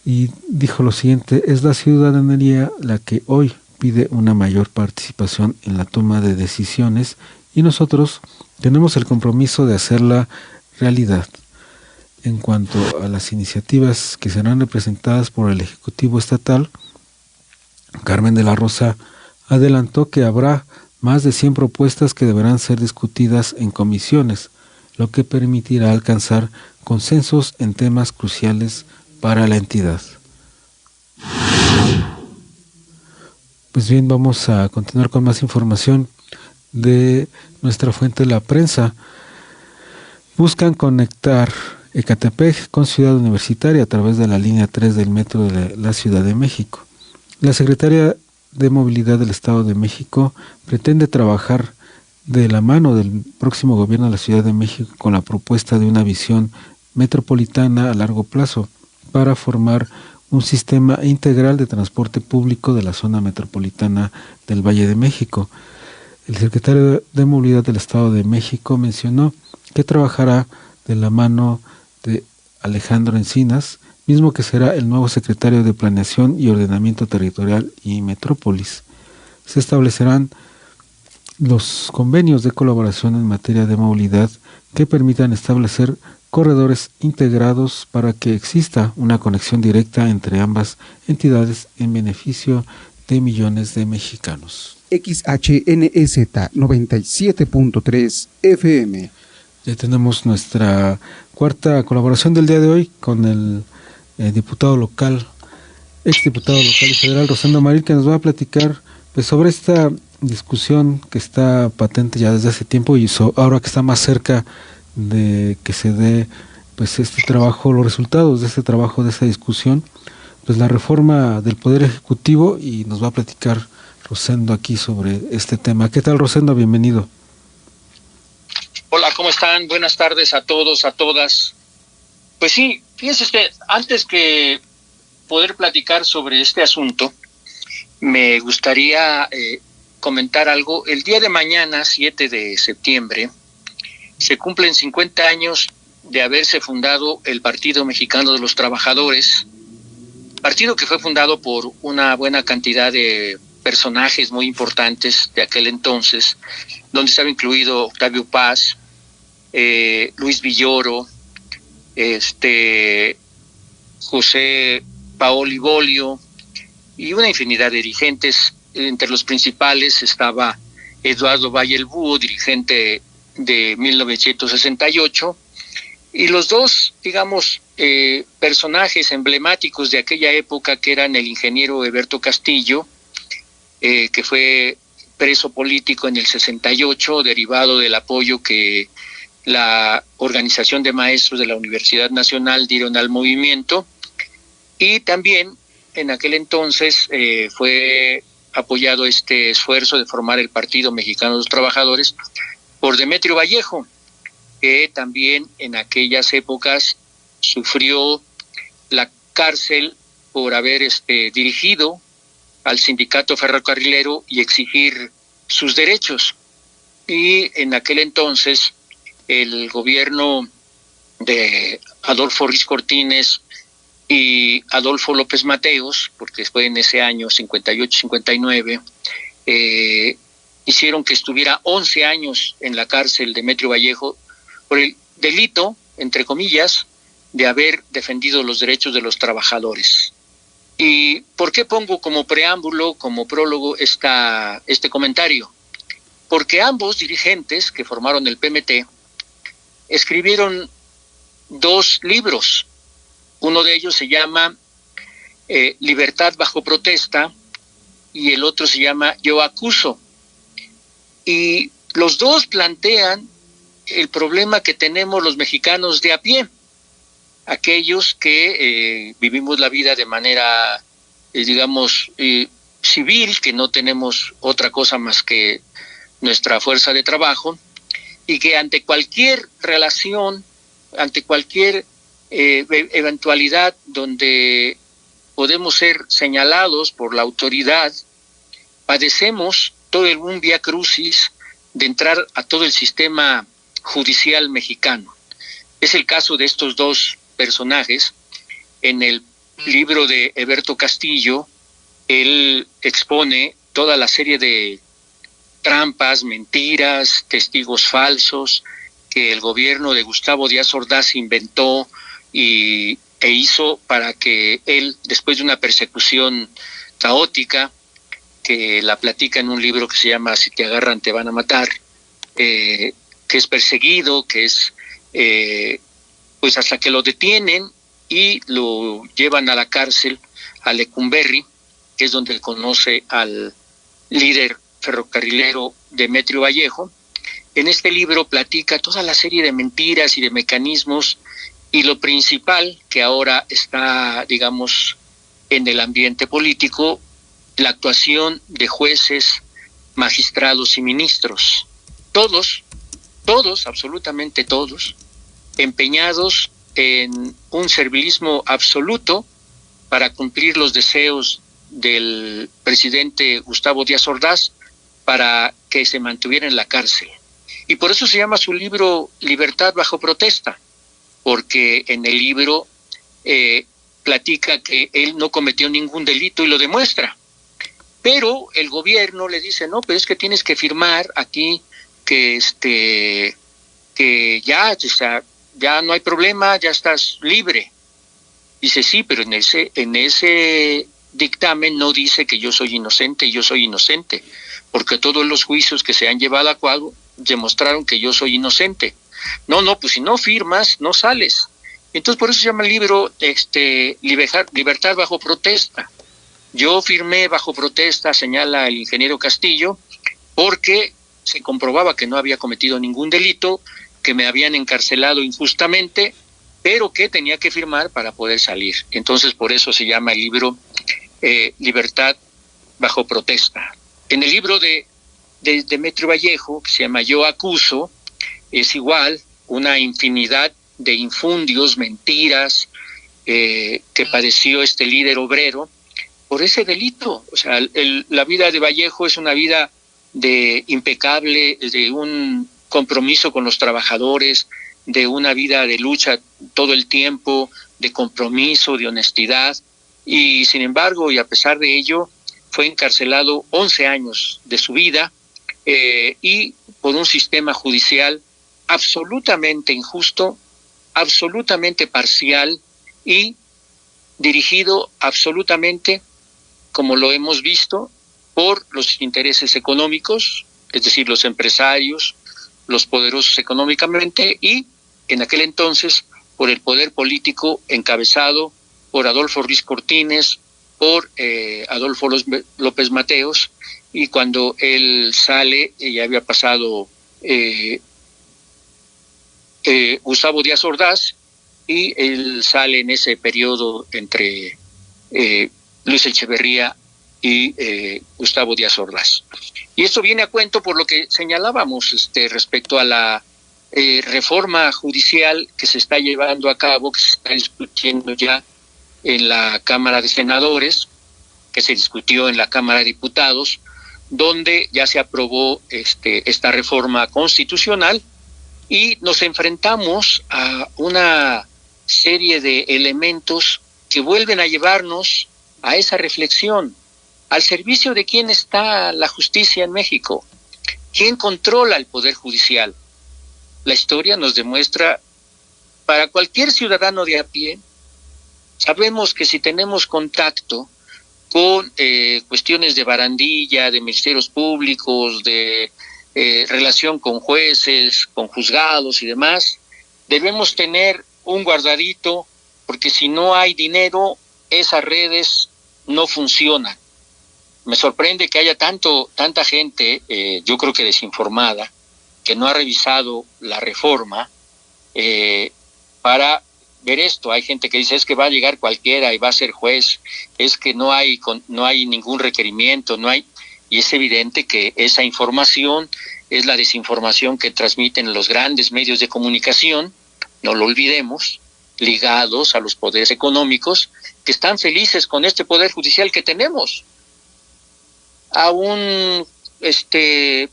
Y dijo lo siguiente: es la ciudadanía la que hoy pide una mayor participación en la toma de decisiones, y nosotros tenemos el compromiso de hacerla realidad. En cuanto a las iniciativas que serán representadas por el Ejecutivo Estatal, Carmen de la Rosa adelantó que habrá más de 100 propuestas que deberán ser discutidas en comisiones, lo que permitirá alcanzar consensos en temas cruciales para la entidad. Pues bien, vamos a continuar con más información de nuestra fuente, la prensa. Buscan conectar Ecatepec con Ciudad Universitaria a través de la línea 3 del metro de la Ciudad de México. La Secretaría de Movilidad del Estado de México pretende trabajar de la mano del próximo gobierno de la Ciudad de México con la propuesta de una visión metropolitana a largo plazo para formar un sistema integral de transporte público de la zona metropolitana del Valle de México. El secretario de Movilidad del Estado de México mencionó que trabajará de la mano de Alejandro Encinas, mismo que será el nuevo secretario de Planeación y Ordenamiento Territorial y Metrópolis. Se establecerán los convenios de colaboración en materia de movilidad que permitan establecer corredores integrados para que exista una conexión directa entre ambas entidades en beneficio de millones de mexicanos. XHNEZ 97.3 FM. Ya tenemos nuestra cuarta colaboración del día de hoy con el diputado local, exdiputado local y federal Rosendo Amaril, que nos va a platicar pues sobre esta discusión que está patente ya desde hace tiempo y ahora que está más cerca de que se dé pues este trabajo, los resultados de este trabajo, de esta discusión, pues la reforma del Poder Ejecutivo, y nos va a platicar Rosendo aquí sobre este tema. ¿Qué tal, Rosendo? Bienvenido. Hola, ¿cómo están? Buenas tardes a todos, a todas. Pues sí, fíjense usted, antes que poder platicar sobre este asunto, me gustaría comentar algo. El día de mañana, 7 de septiembre, se cumplen 50 años de haberse fundado el Partido Mexicano de los Trabajadores, partido que fue fundado por una buena cantidad de personajes muy importantes de aquel entonces, donde estaba incluido Octavio Paz, Luis Villoro, José Paoli Bolio y una infinidad de dirigentes. Entre los principales estaba Eduardo Valle el Búho, dirigente de 1968, y los dos, digamos, personajes emblemáticos de aquella época, que eran el ingeniero Eberto Castillo, que fue preso político en el 68, derivado del apoyo que la Organización de Maestros de la Universidad Nacional dieron al movimiento, y también en aquel entonces fue apoyado este esfuerzo de formar el Partido Mexicano de los Trabajadores por Demetrio Vallejo, que también en aquellas épocas sufrió la cárcel por haber dirigido al sindicato ferrocarrilero y exigir sus derechos. Y en aquel entonces el gobierno de Adolfo Ruiz Cortines y Adolfo López Mateos, porque fue en ese año 58-59, hicieron que estuviera 11 años en la cárcel Demetrio Vallejo por el delito, entre comillas, de haber defendido los derechos de los trabajadores. ¿Y por qué pongo como preámbulo, como prólogo este comentario? Porque ambos dirigentes que formaron el PMT escribieron 2 libros. Uno de ellos se llama Libertad bajo protesta y el otro se llama Yo acuso. Y los dos plantean el problema que tenemos los mexicanos de a pie, aquellos que vivimos la vida de manera, digamos, civil, que no tenemos otra cosa más que nuestra fuerza de trabajo, y que ante cualquier relación, ante cualquier eventualidad donde podemos ser señalados por la autoridad, padecemos todo un vía crucis de entrar a todo el sistema judicial mexicano. Es el caso de estos 2 personajes. En el libro de Eberto Castillo, él expone toda la serie de trampas, mentiras, testigos falsos que el gobierno de Gustavo Díaz Ordaz inventó e hizo para que él, después de una persecución caótica, que la platica en un libro que se llama Si te agarran te van a matar, que es perseguido, que es pues hasta que lo detienen y lo llevan a la cárcel, a Lecumberri, que es donde conoce al líder ferrocarrilero Demetrio Vallejo. En este libro platica toda la serie de mentiras y de mecanismos, y lo principal que ahora está, digamos, en el ambiente político, la actuación de jueces, magistrados y ministros. Todos, absolutamente todos, empeñados en un servilismo absoluto para cumplir los deseos del presidente Gustavo Díaz Ordaz para que se mantuviera en la cárcel. Y por eso se llama su libro Libertad bajo protesta, porque en el libro platica que él no cometió ningún delito y lo demuestra. Pero el gobierno le dice, no, pero es que tienes que firmar aquí que ya no hay problema, ya estás libre. Dice, sí, pero en ese dictamen no dice que yo soy inocente, y yo soy inocente, porque todos los juicios que se han llevado a cabo demostraron que yo soy inocente. No, pues si no firmas, no sales. Entonces por eso se llama el libro Libertad bajo protesta. Yo firmé bajo protesta, señala el ingeniero Castillo, porque se comprobaba que no había cometido ningún delito, que me habían encarcelado injustamente, pero que tenía que firmar para poder salir. Entonces por eso se llama el libro Libertad bajo protesta. En el libro de Demetrio Vallejo, que se llama Yo acuso, es igual una infinidad de infundios, mentiras que padeció este líder obrero por ese delito. O sea, la vida de Vallejo es una vida de impecable, de un compromiso con los trabajadores, de una vida de lucha todo el tiempo, de compromiso, de honestidad, y sin embargo, y a pesar de ello, fue encarcelado 11 años de su vida y por un sistema judicial absolutamente injusto, absolutamente parcial y dirigido absolutamente, como lo hemos visto, por los intereses económicos, es decir, los empresarios, los poderosos económicamente, y en aquel entonces por el poder político encabezado por Adolfo Ruiz Cortines, por Adolfo López Mateos, y cuando él sale, ya había pasado Gustavo Díaz Ordaz, y él sale en ese periodo entre Luis Echeverría y Gustavo Díaz Ordaz. Y esto viene a cuento por lo que señalábamos respecto a la reforma judicial que se está llevando a cabo, que se está discutiendo ya en la Cámara de Senadores, que se discutió en la Cámara de Diputados, donde ya se aprobó esta reforma constitucional, y nos enfrentamos a una serie de elementos que vuelven a llevarnos a esa reflexión. ¿Al servicio de quién está la justicia en México? ¿Quién controla el Poder Judicial? La historia nos demuestra, para cualquier ciudadano de a pie, sabemos que si tenemos contacto con cuestiones de barandilla, de ministerios públicos, de relación con jueces, con juzgados y demás, debemos tener un guardadito, porque si no hay dinero, esas redes no funcionan. Me sorprende que haya tanta gente, yo creo que desinformada, que no ha revisado la reforma para ver esto. Hay gente que dice, es que va a llegar cualquiera y va a ser juez, es que no hay ningún requerimiento, y es evidente que esa información es la desinformación que transmiten los grandes medios de comunicación, no lo olvidemos, ligados a los poderes económicos, que están felices con este poder judicial que tenemos. A un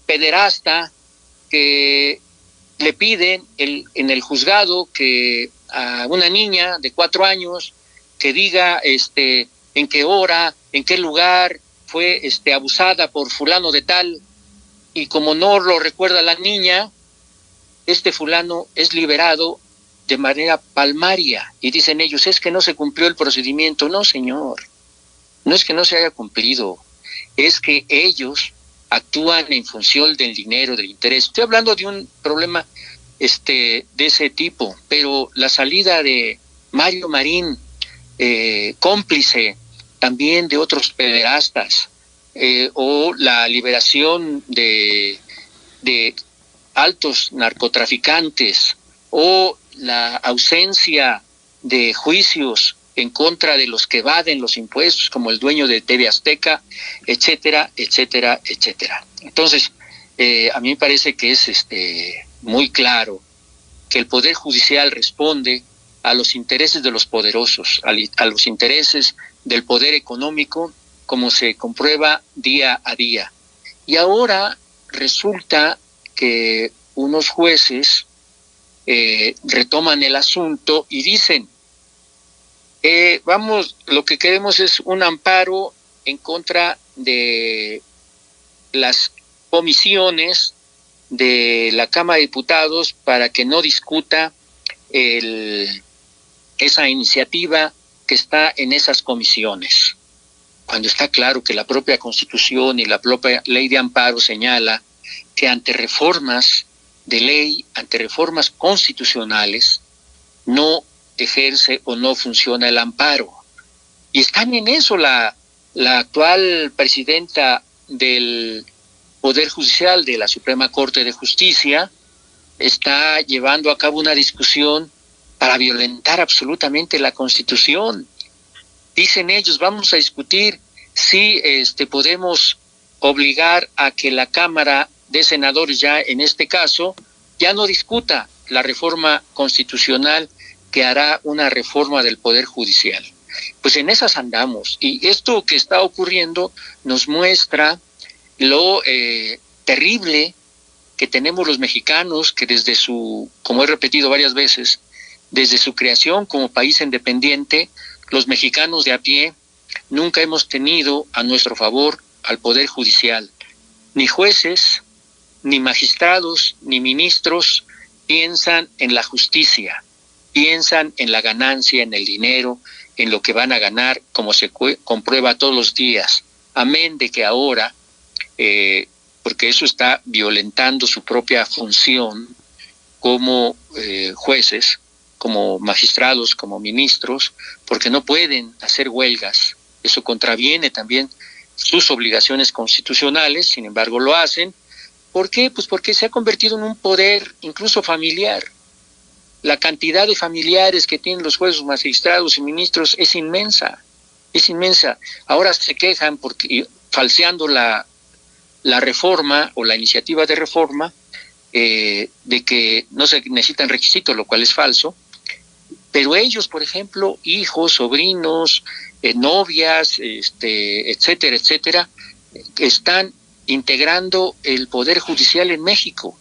pederasta que le piden en el juzgado que a una niña de 4 años que diga en qué hora, en qué lugar fue abusada por fulano de tal, y como no lo recuerda la niña, este fulano es liberado de manera palmaria, y dicen ellos, es que no se cumplió el procedimiento. No, señor, no es que no se haya cumplido, es que ellos actúan en función del dinero, del interés. Estoy hablando de un problema de ese tipo, pero la salida de Mario Marín, cómplice también de otros pederastas, o la liberación de altos narcotraficantes, o la ausencia de juicios en contra de los que evaden los impuestos, como el dueño de TV Azteca, etcétera, etcétera, etcétera. Entonces, a mí me parece que es muy claro que el Poder Judicial responde a los intereses de los poderosos, a los intereses del poder económico, como se comprueba día a día. Y ahora resulta que unos jueces retoman el asunto y dicen, lo que queremos es un amparo en contra de las comisiones de la Cámara de Diputados para que no discuta esa iniciativa que está en esas comisiones, cuando está claro que la propia Constitución y la propia Ley de Amparo señala que ante reformas de ley, ante reformas constitucionales, no ejerce o no funciona el amparo. Y están en eso. La actual presidenta del Poder Judicial de la Suprema Corte de Justicia está llevando a cabo una discusión para violentar absolutamente la Constitución. Dicen ellos, vamos a discutir si podemos obligar a que la Cámara de Senadores, ya en este caso, ya no discuta la reforma constitucional que hará una reforma del Poder Judicial. Pues en esas andamos, y esto que está ocurriendo nos muestra lo terrible que tenemos los mexicanos, que desde como he repetido varias veces, desde su creación como país independiente, los mexicanos de a pie nunca hemos tenido a nuestro favor al Poder Judicial. Ni jueces, ni magistrados, ni ministros piensan en la justicia, piensan en la ganancia, en el dinero, en lo que van a ganar, como se comprueba todos los días. Amén de que ahora, porque eso está violentando su propia función como jueces, como magistrados, como ministros, porque no pueden hacer huelgas. Eso contraviene también sus obligaciones constitucionales, sin embargo lo hacen. ¿Por qué? Pues porque se ha convertido en un poder incluso familiar. La cantidad de familiares que tienen los jueces, magistrados y ministros es inmensa, es inmensa. Ahora se quejan porque falseando la reforma o la iniciativa de reforma, de que no se necesitan requisitos, lo cual es falso, pero ellos, por ejemplo, hijos, sobrinos, novias, etcétera, etcétera, están integrando el Poder Judicial en México.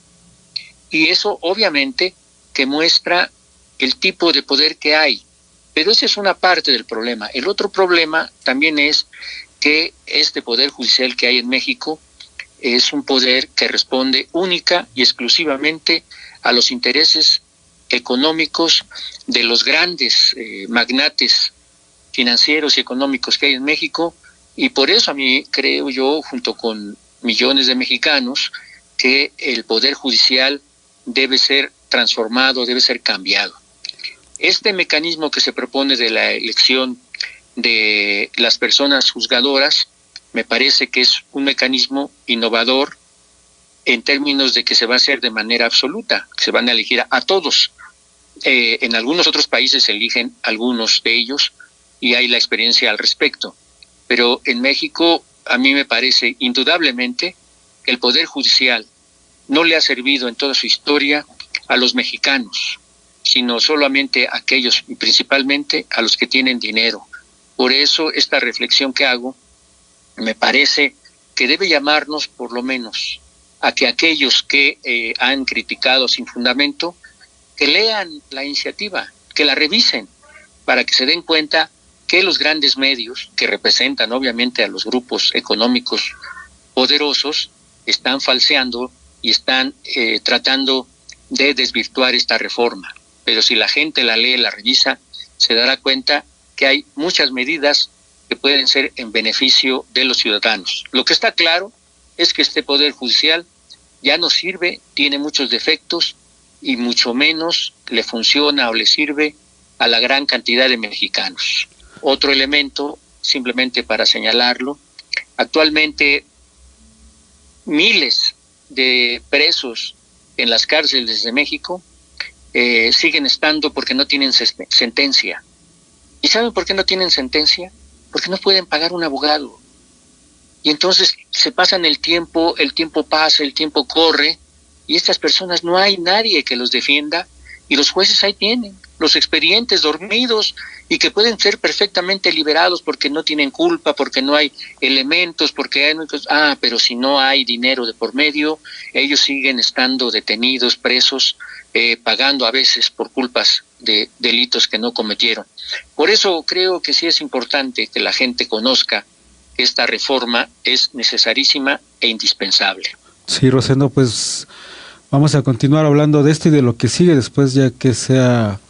Y eso obviamente que muestra el tipo de poder que hay. Pero esa es una parte del problema. El otro problema también es que este Poder Judicial que hay en México es un poder que responde única y exclusivamente a los intereses económicos de los grandes magnates financieros y económicos que hay en México, y por eso a mí creo yo, junto con millones de mexicanos, que el Poder Judicial debe ser transformado, debe ser cambiado. Este mecanismo que se propone de la elección de las personas juzgadoras me parece que es un mecanismo innovador en términos de que se va a hacer de manera absoluta, que se van a elegir a todos. En algunos otros países se eligen algunos de ellos y hay la experiencia al respecto. Pero en México a mí me parece indudablemente que el Poder Judicial no le ha servido en toda su historia a los mexicanos, sino solamente a aquellos, y principalmente a los que tienen dinero. Por eso esta reflexión que hago me parece que debe llamarnos por lo menos a que aquellos que han criticado sin fundamento, que lean la iniciativa, que la revisen, para que se den cuenta que los grandes medios, que representan obviamente a los grupos económicos poderosos, están falseando y están tratando de desvirtuar esta reforma. Pero si la gente la lee, la revisa, se dará cuenta que hay muchas medidas que pueden ser en beneficio de los ciudadanos. Lo que está claro es que este Poder Judicial ya no sirve, tiene muchos defectos y mucho menos le funciona o le sirve a la gran cantidad de mexicanos. Otro elemento, simplemente para señalarlo, actualmente miles de presos en las cárceles de México siguen estando porque no tienen sentencia. ¿Y saben por qué no tienen sentencia? Porque no pueden pagar un abogado. Y entonces se pasan el tiempo pasa, el tiempo corre, y estas personas no hay nadie que los defienda, y los jueces ahí tienen los expedientes dormidos y que pueden ser perfectamente liberados porque no tienen culpa, porque no hay elementos, porque hay... pero si no hay dinero de por medio, ellos siguen estando detenidos, presos, pagando a veces por culpas de delitos que no cometieron. Por eso creo que sí es importante que la gente conozca que esta reforma es necesarísima e indispensable. Sí, Rosendo, pues vamos a continuar hablando de esto y de lo que sigue después, ya que sea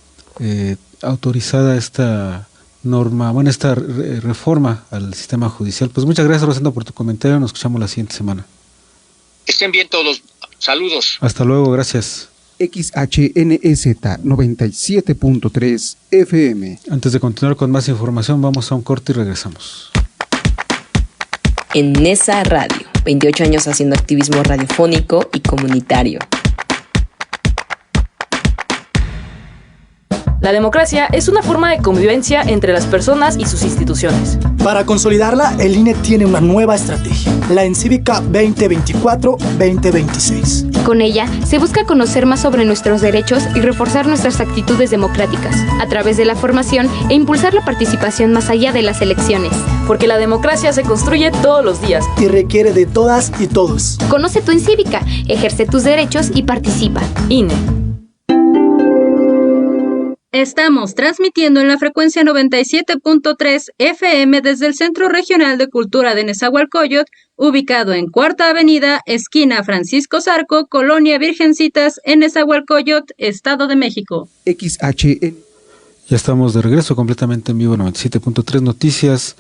autorizada esta norma, esta reforma al sistema judicial. Pues muchas gracias, Rosendo, por tu comentario. Nos escuchamos la siguiente semana. Estén bien todos. Saludos. Hasta luego, gracias. XHNZ 97.3 FM. Antes de continuar con más información, vamos a un corte y regresamos. En Nesa Radio, 28 años haciendo activismo radiofónico y comunitario. La democracia es una forma de convivencia entre las personas y sus instituciones. Para consolidarla, el INE tiene una nueva estrategia, la Encívica 2024-2026. Con ella, se busca conocer más sobre nuestros derechos y reforzar nuestras actitudes democráticas, a través de la formación e impulsar la participación más allá de las elecciones. Porque la democracia se construye todos los días. Y requiere de todas y todos. Conoce tu Encívica, ejerce tus derechos y participa. INE. Estamos transmitiendo en la frecuencia 97.3 FM desde el Centro Regional de Cultura de Nezahualcóyotl, ubicado en Cuarta Avenida, esquina Francisco Zarco, Colonia Virgencitas, en Nezahualcóyotl, Estado de México. XHN. Ya estamos de regreso completamente en vivo, 97.3 Noticias.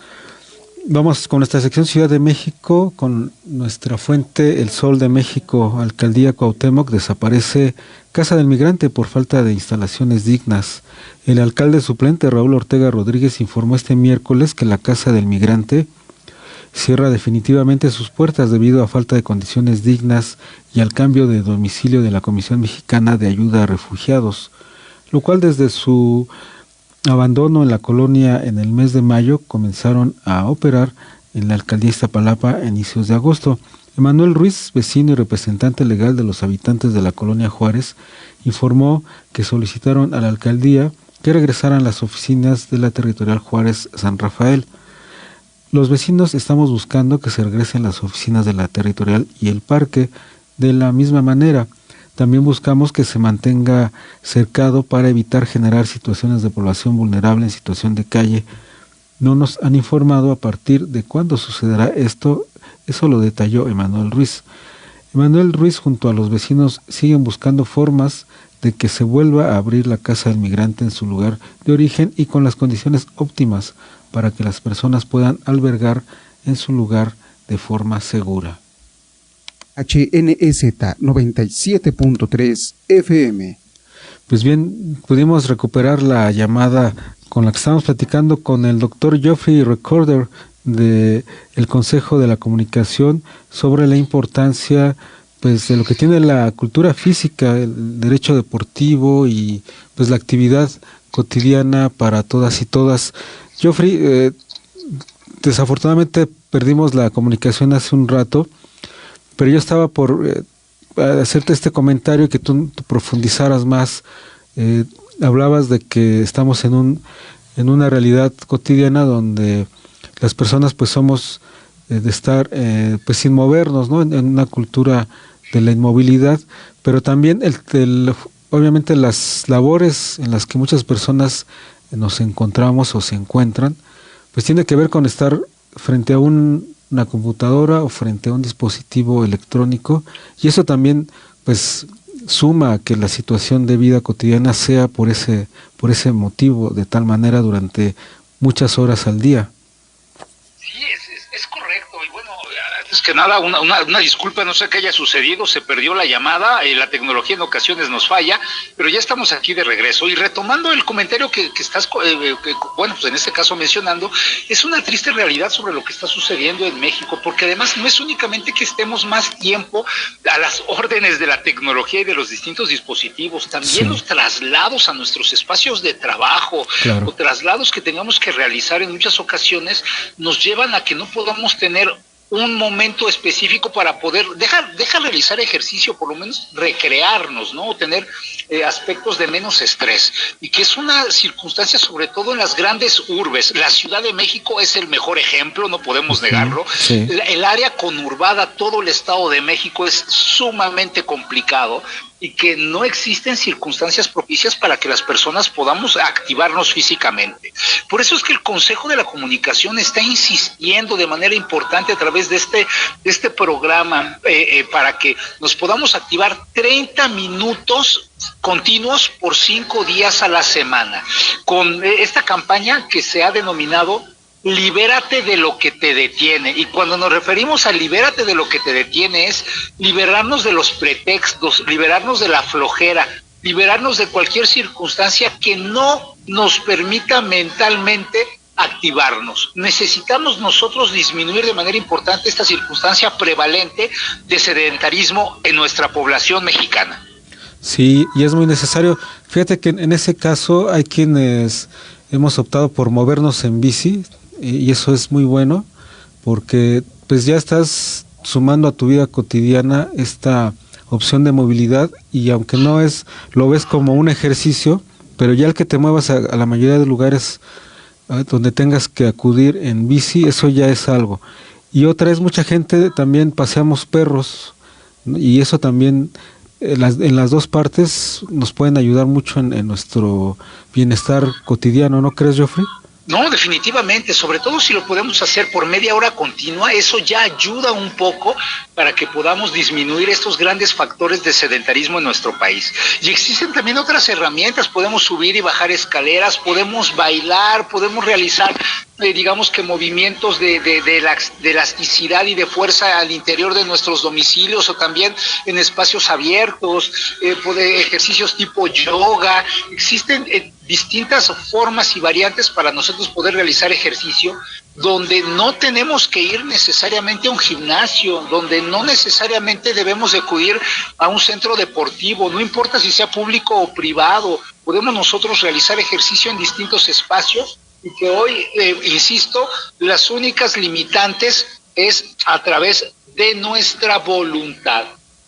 Vamos con nuestra sección Ciudad de México, con nuestra fuente El Sol de México. Alcaldía Cuauhtémoc desaparece Casa del Migrante por falta de instalaciones dignas. El alcalde suplente Raúl Ortega Rodríguez informó este miércoles que la Casa del Migrante cierra definitivamente sus puertas debido a falta de condiciones dignas y al cambio de domicilio de la Comisión Mexicana de Ayuda a Refugiados, lo cual desde su abandono en la colonia en el mes de mayo comenzaron a operar en la alcaldía Iztapalapa a inicios de agosto. Emanuel Ruiz, vecino y representante legal de los habitantes de la colonia Juárez, informó que solicitaron a la alcaldía que regresaran las oficinas de la territorial Juárez San Rafael. Los vecinos estamos buscando que se regresen las oficinas de la territorial y el parque de la misma manera. También buscamos que se mantenga cercado para evitar generar situaciones de población vulnerable en situación de calle. No nos han informado a partir de cuándo sucederá esto, eso lo detalló Emanuel Ruiz. Emanuel Ruiz junto a los vecinos siguen buscando formas de que se vuelva a abrir la Casa del Migrante en su lugar de origen y con las condiciones óptimas para que las personas puedan albergar en su lugar de forma segura. HNZ 97.3 FM. Pues bien, pudimos recuperar la llamada con la que estábamos platicando con el doctor Geoffrey Recorder de el Consejo de la Comunicación sobre la importancia pues de lo que tiene la cultura física, el derecho deportivo y pues la actividad cotidiana para todas y todas. Geoffrey, desafortunadamente perdimos la comunicación hace un rato, pero yo estaba por hacerte este comentario y que tú profundizaras más. Hablabas de que estamos en una realidad cotidiana donde las personas pues somos de estar pues sin movernos, ¿no? En una cultura de la inmovilidad, pero también obviamente las labores en las que muchas personas nos encontramos o se encuentran, pues tiene que ver con estar frente a una computadora o frente a un dispositivo electrónico, y eso también pues suma a que la situación de vida cotidiana sea por ese motivo, de tal manera durante muchas horas al día. Antes que nada, una disculpa, no sé qué haya sucedido, se perdió la llamada, la tecnología en ocasiones nos falla, pero ya estamos aquí de regreso. Y retomando el comentario que estás, bueno, pues en este caso mencionando, es una triste realidad sobre lo que está sucediendo en México, porque además no es únicamente que estemos más tiempo a las órdenes de la tecnología y de los distintos dispositivos, también los traslados a nuestros espacios de trabajo, o traslados que tengamos que realizar en muchas ocasiones, nos llevan a que no podamos tener un momento específico para poder dejar realizar ejercicio, por lo menos recrearnos, ¿no? O tener aspectos de menos estrés, y que es una circunstancia sobre todo en las grandes urbes. La Ciudad de México es el mejor ejemplo, no podemos negarlo. El área conurbada, todo el Estado de México es sumamente complicado, y que no existen circunstancias propicias para que las personas podamos activarnos físicamente. Por eso es que el Consejo de la Comunicación está insistiendo de manera importante a través de este programa para que nos podamos activar 30 minutos continuos por 5 días a la semana, con esta campaña que se ha denominado Libérate de lo que te detiene. Y cuando nos referimos a libérate de lo que te detiene, es liberarnos de los pretextos, liberarnos de la flojera, liberarnos de cualquier circunstancia que no nos permita mentalmente activarnos. Necesitamos nosotros disminuir de manera importante esta circunstancia prevalente de sedentarismo en nuestra población mexicana. Sí, y es muy necesario. Fíjate que en ese caso hay quienes hemos optado por movernos en bici, y eso es muy bueno, porque pues ya estás sumando a tu vida cotidiana esta opción de movilidad, y aunque no es, lo ves como un ejercicio, pero ya el que te muevas a la mayoría de lugares donde tengas que acudir en bici, eso ya es algo. Y otra es, mucha gente también paseamos perros, ¿no? Y eso también en las dos partes nos pueden ayudar mucho en nuestro bienestar cotidiano, ¿no crees, Geoffrey? No, definitivamente, sobre todo si lo podemos hacer por media hora continua, eso ya ayuda un poco para que podamos disminuir estos grandes factores de sedentarismo en nuestro país. Y existen también otras herramientas, podemos subir y bajar escaleras, podemos bailar, podemos realizar digamos que movimientos de elasticidad y de fuerza al interior de nuestros domicilios, o también en espacios abiertos, ejercicios tipo yoga. Existen distintas formas y variantes para nosotros poder realizar ejercicio, donde no tenemos que ir necesariamente a un gimnasio, donde no necesariamente debemos de acudir a un centro deportivo, no importa si sea público o privado, podemos nosotros realizar ejercicio en distintos espacios, y que hoy, insisto, las únicas limitantes es a través de nuestra voluntad.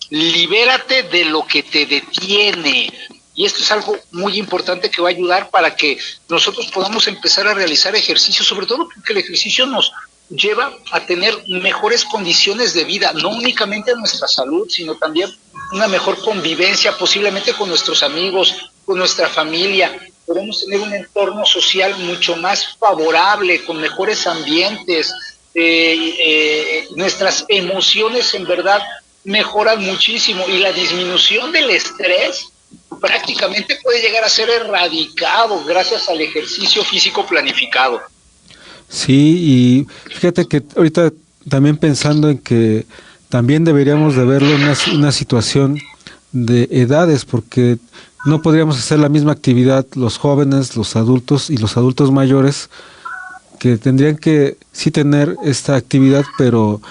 Libérate de lo que te detiene. Y esto es algo muy importante que va a ayudar para que nosotros podamos empezar a realizar ejercicio, sobre todo porque el ejercicio nos lleva a tener mejores condiciones de vida, no únicamente a nuestra salud, sino también una mejor convivencia, posiblemente con nuestros amigos, con nuestra familia. Podemos tener un entorno social mucho más favorable, con mejores ambientes. Nuestras emociones en verdad mejoran muchísimo, y la disminución del estrés prácticamente puede llegar a ser erradicado gracias al ejercicio físico planificado. Sí, y fíjate que ahorita también pensando en que también deberíamos de verlo en una situación de edades, porque no podríamos hacer la misma actividad los jóvenes, los adultos y los adultos mayores, que tendrían que sí tener esta actividad, pero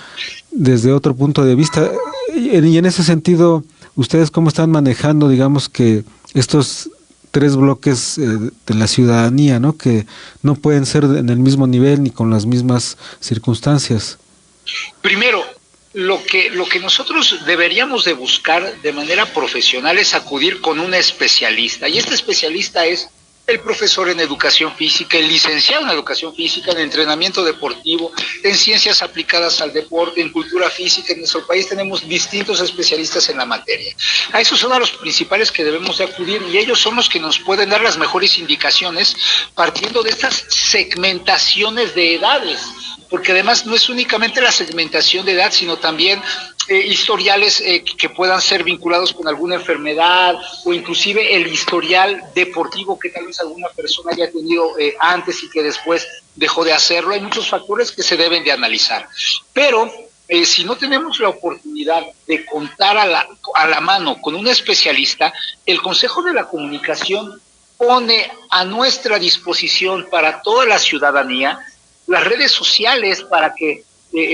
desde otro punto de vista. Y en ese sentido, ¿ustedes cómo están manejando, digamos, que estos tres bloques de la ciudadanía, ¿no?, que no pueden ser en el mismo nivel ni con las mismas circunstancias? Primero, lo que nosotros deberíamos de buscar de manera profesional es acudir con un especialista, y este especialista es el profesor en educación física, el licenciado en educación física, en entrenamiento deportivo, en ciencias aplicadas al deporte, en cultura física. En nuestro país tenemos distintos especialistas en la materia. A esos son a los principales que debemos de acudir, y ellos son los que nos pueden dar las mejores indicaciones partiendo de estas segmentaciones de edades, porque además no es únicamente la segmentación de edad, sino también historiales que puedan ser vinculados con alguna enfermedad, o inclusive el historial deportivo que tal vez alguna persona haya tenido antes y que después dejó de hacerlo. Hay muchos factores que se deben de analizar, pero si no tenemos la oportunidad de contar a la mano con un especialista, el Consejo de la Comunicación pone a nuestra disposición para toda la ciudadanía las redes sociales para que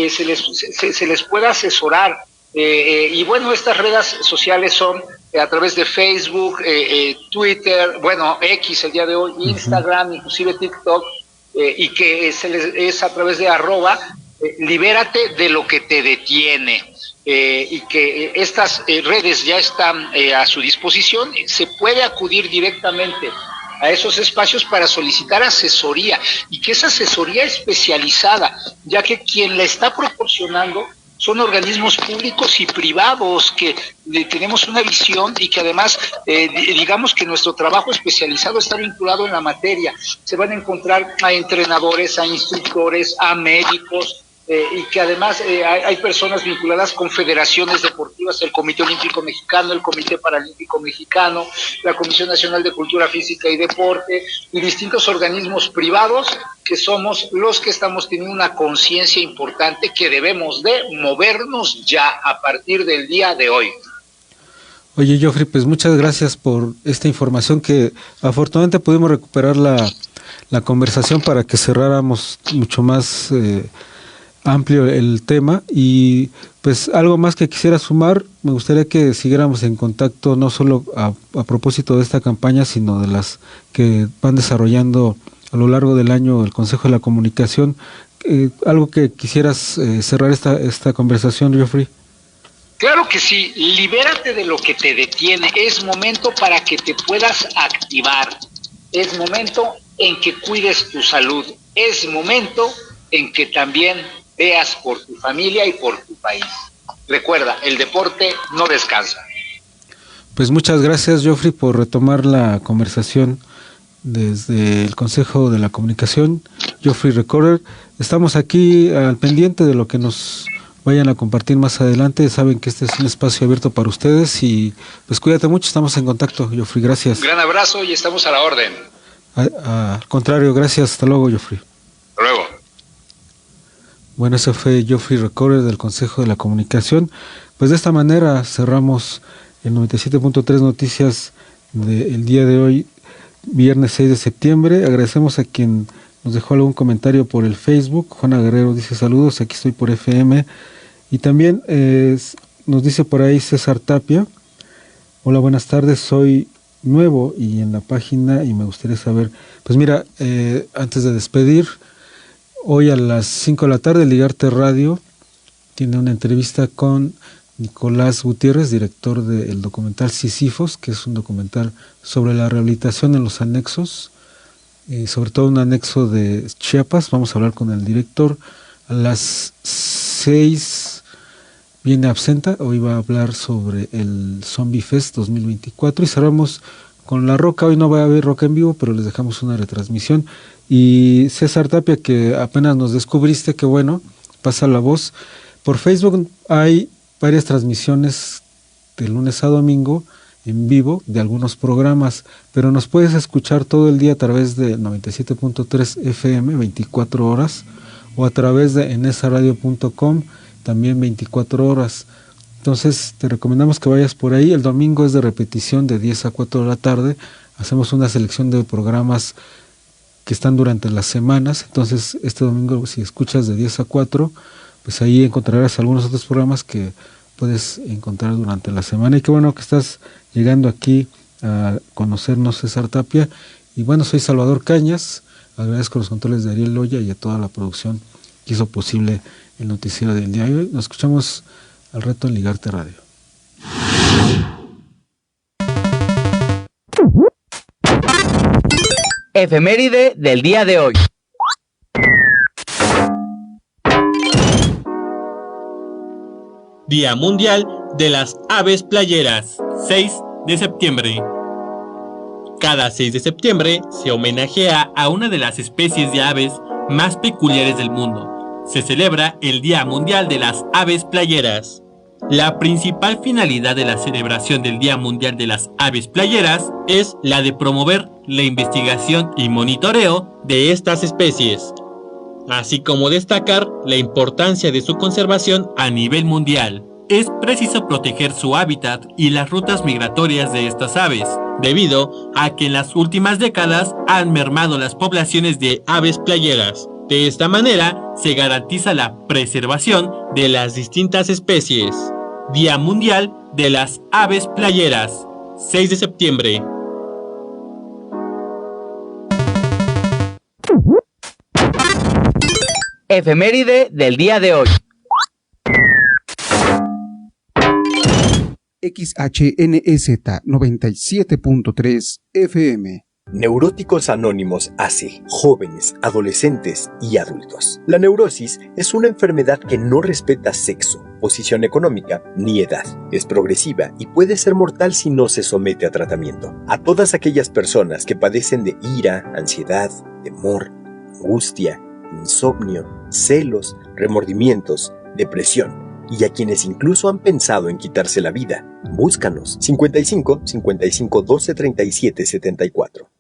se les pueda asesorar. Y bueno, estas redes sociales son a través de Facebook, Twitter, bueno, X el día de hoy, Instagram, inclusive TikTok, y que es a través de @ libérate de lo que te detiene. Y que estas redes ya están a su disposición. Se puede acudir directamente a esos espacios para solicitar asesoría, y que es asesoría especializada, ya que quien la está proporcionando son organismos públicos y privados que tenemos una visión, y que además digamos que nuestro trabajo especializado está vinculado en la materia. Se van a encontrar a entrenadores, a instructores, a médicos, y que además hay personas vinculadas con federaciones deportivas, el Comité Olímpico Mexicano, el Comité Paralímpico Mexicano, la Comisión Nacional de Cultura Física y Deporte, y distintos organismos privados que somos los que estamos teniendo una conciencia importante que debemos de movernos ya a partir del día de hoy. Oye, Geoffrey, pues muchas gracias por esta información, que afortunadamente pudimos recuperar la conversación para que cerráramos mucho más amplio el tema. Y pues algo más que quisiera sumar, me gustaría que siguiéramos en contacto, no solo a propósito de esta campaña, sino de las que van desarrollando a lo largo del año el Consejo de la Comunicación. Algo que quisieras cerrar esta conversación, Geoffrey. Claro que sí, libérate de lo que te detiene. Es momento para que te puedas activar. Es momento en que cuides tu salud. Es momento en que también veas por tu familia y por tu país. Recuerda, el deporte no descansa. Pues muchas gracias, Geoffrey, por retomar la conversación desde el Consejo de la Comunicación. Geoffrey Recorder, estamos aquí al pendiente de lo que nos vayan a compartir más adelante. Saben que este es un espacio abierto para ustedes, y pues cuídate mucho, estamos en contacto, Geoffrey, gracias. Un gran abrazo y estamos a la orden. Al contrario, gracias, hasta luego, Geoffrey. Hasta luego. Bueno, ese fue Geoffrey Recorder del Consejo de la Comunicación. Pues de esta manera cerramos el 97.3 Noticias del día de hoy, viernes 6 de septiembre. Agradecemos a quien nos dejó algún comentario por el Facebook. Juana Guerrero dice saludos, aquí estoy por FM. Y también nos dice por ahí César Tapia: hola, buenas tardes, soy nuevo y en la página y me gustaría saber, pues mira, antes de despedir, hoy a las 5 de la tarde Ligarte Radio tiene una entrevista con Nicolás Gutiérrez, director del documental Sísifos, que es un documental sobre la rehabilitación en los anexos, sobre todo un anexo de Chiapas. Vamos a hablar con el director. A las 6 viene Absenta, hoy va a hablar sobre el Zombie Fest 2024, y cerramos con La Roca. Hoy no va a haber Roca en vivo, pero les dejamos una retransmisión. Y César Tapia, que apenas nos descubriste, que bueno, pasa la voz. Por Facebook hay varias transmisiones de lunes a domingo en vivo de algunos programas, pero nos puedes escuchar todo el día a través de 97.3 FM 24 horas, o a través de enesaradio.com también 24 horas. Entonces te recomendamos que vayas por ahí. El domingo es de repetición de 10 a 4 de la tarde. Hacemos una selección de programas que están durante las semanas. Entonces este domingo, si escuchas de 10 a 4, pues ahí encontrarás algunos otros programas que puedes encontrar durante la semana. Y qué bueno que estás llegando aquí a conocernos, César Tapia. Y bueno, soy Salvador Cañas. Agradezco los controles de Ariel Loya y a toda la producción que hizo posible el noticiero del día de hoy. Nos escuchamos al rato en Ligarte Radio. Efeméride del día de hoy. Día Mundial de las Aves Playeras, 6 de septiembre. Cada 6 de septiembre se homenajea a una de las especies de aves más peculiares del mundo. Se celebra el Día Mundial de las Aves Playeras. La principal finalidad de la celebración del Día Mundial de las Aves Playeras es la de promover la investigación y monitoreo de estas especies. así como destacar la importancia de su conservación a nivel mundial. Es preciso proteger su hábitat y las rutas migratorias de estas aves, debido a que en las últimas décadas han mermado las poblaciones de aves playeras. De esta manera se garantiza la preservación de las distintas especies. Día Mundial de las Aves Playeras, 6 de septiembre. Efeméride del día de hoy. XHNEZ 97.3 FM. Neuróticos Anónimos hace jóvenes, adolescentes y adultos. La neurosis es una enfermedad que no respeta sexo, posición económica ni edad. Es progresiva y puede ser mortal si no se somete a tratamiento. A todas aquellas personas que padecen de ira, ansiedad, temor, angustia, insomnio, celos, remordimientos, depresión, y a quienes incluso han pensado en quitarse la vida, búscanos 55 55 12 37 74.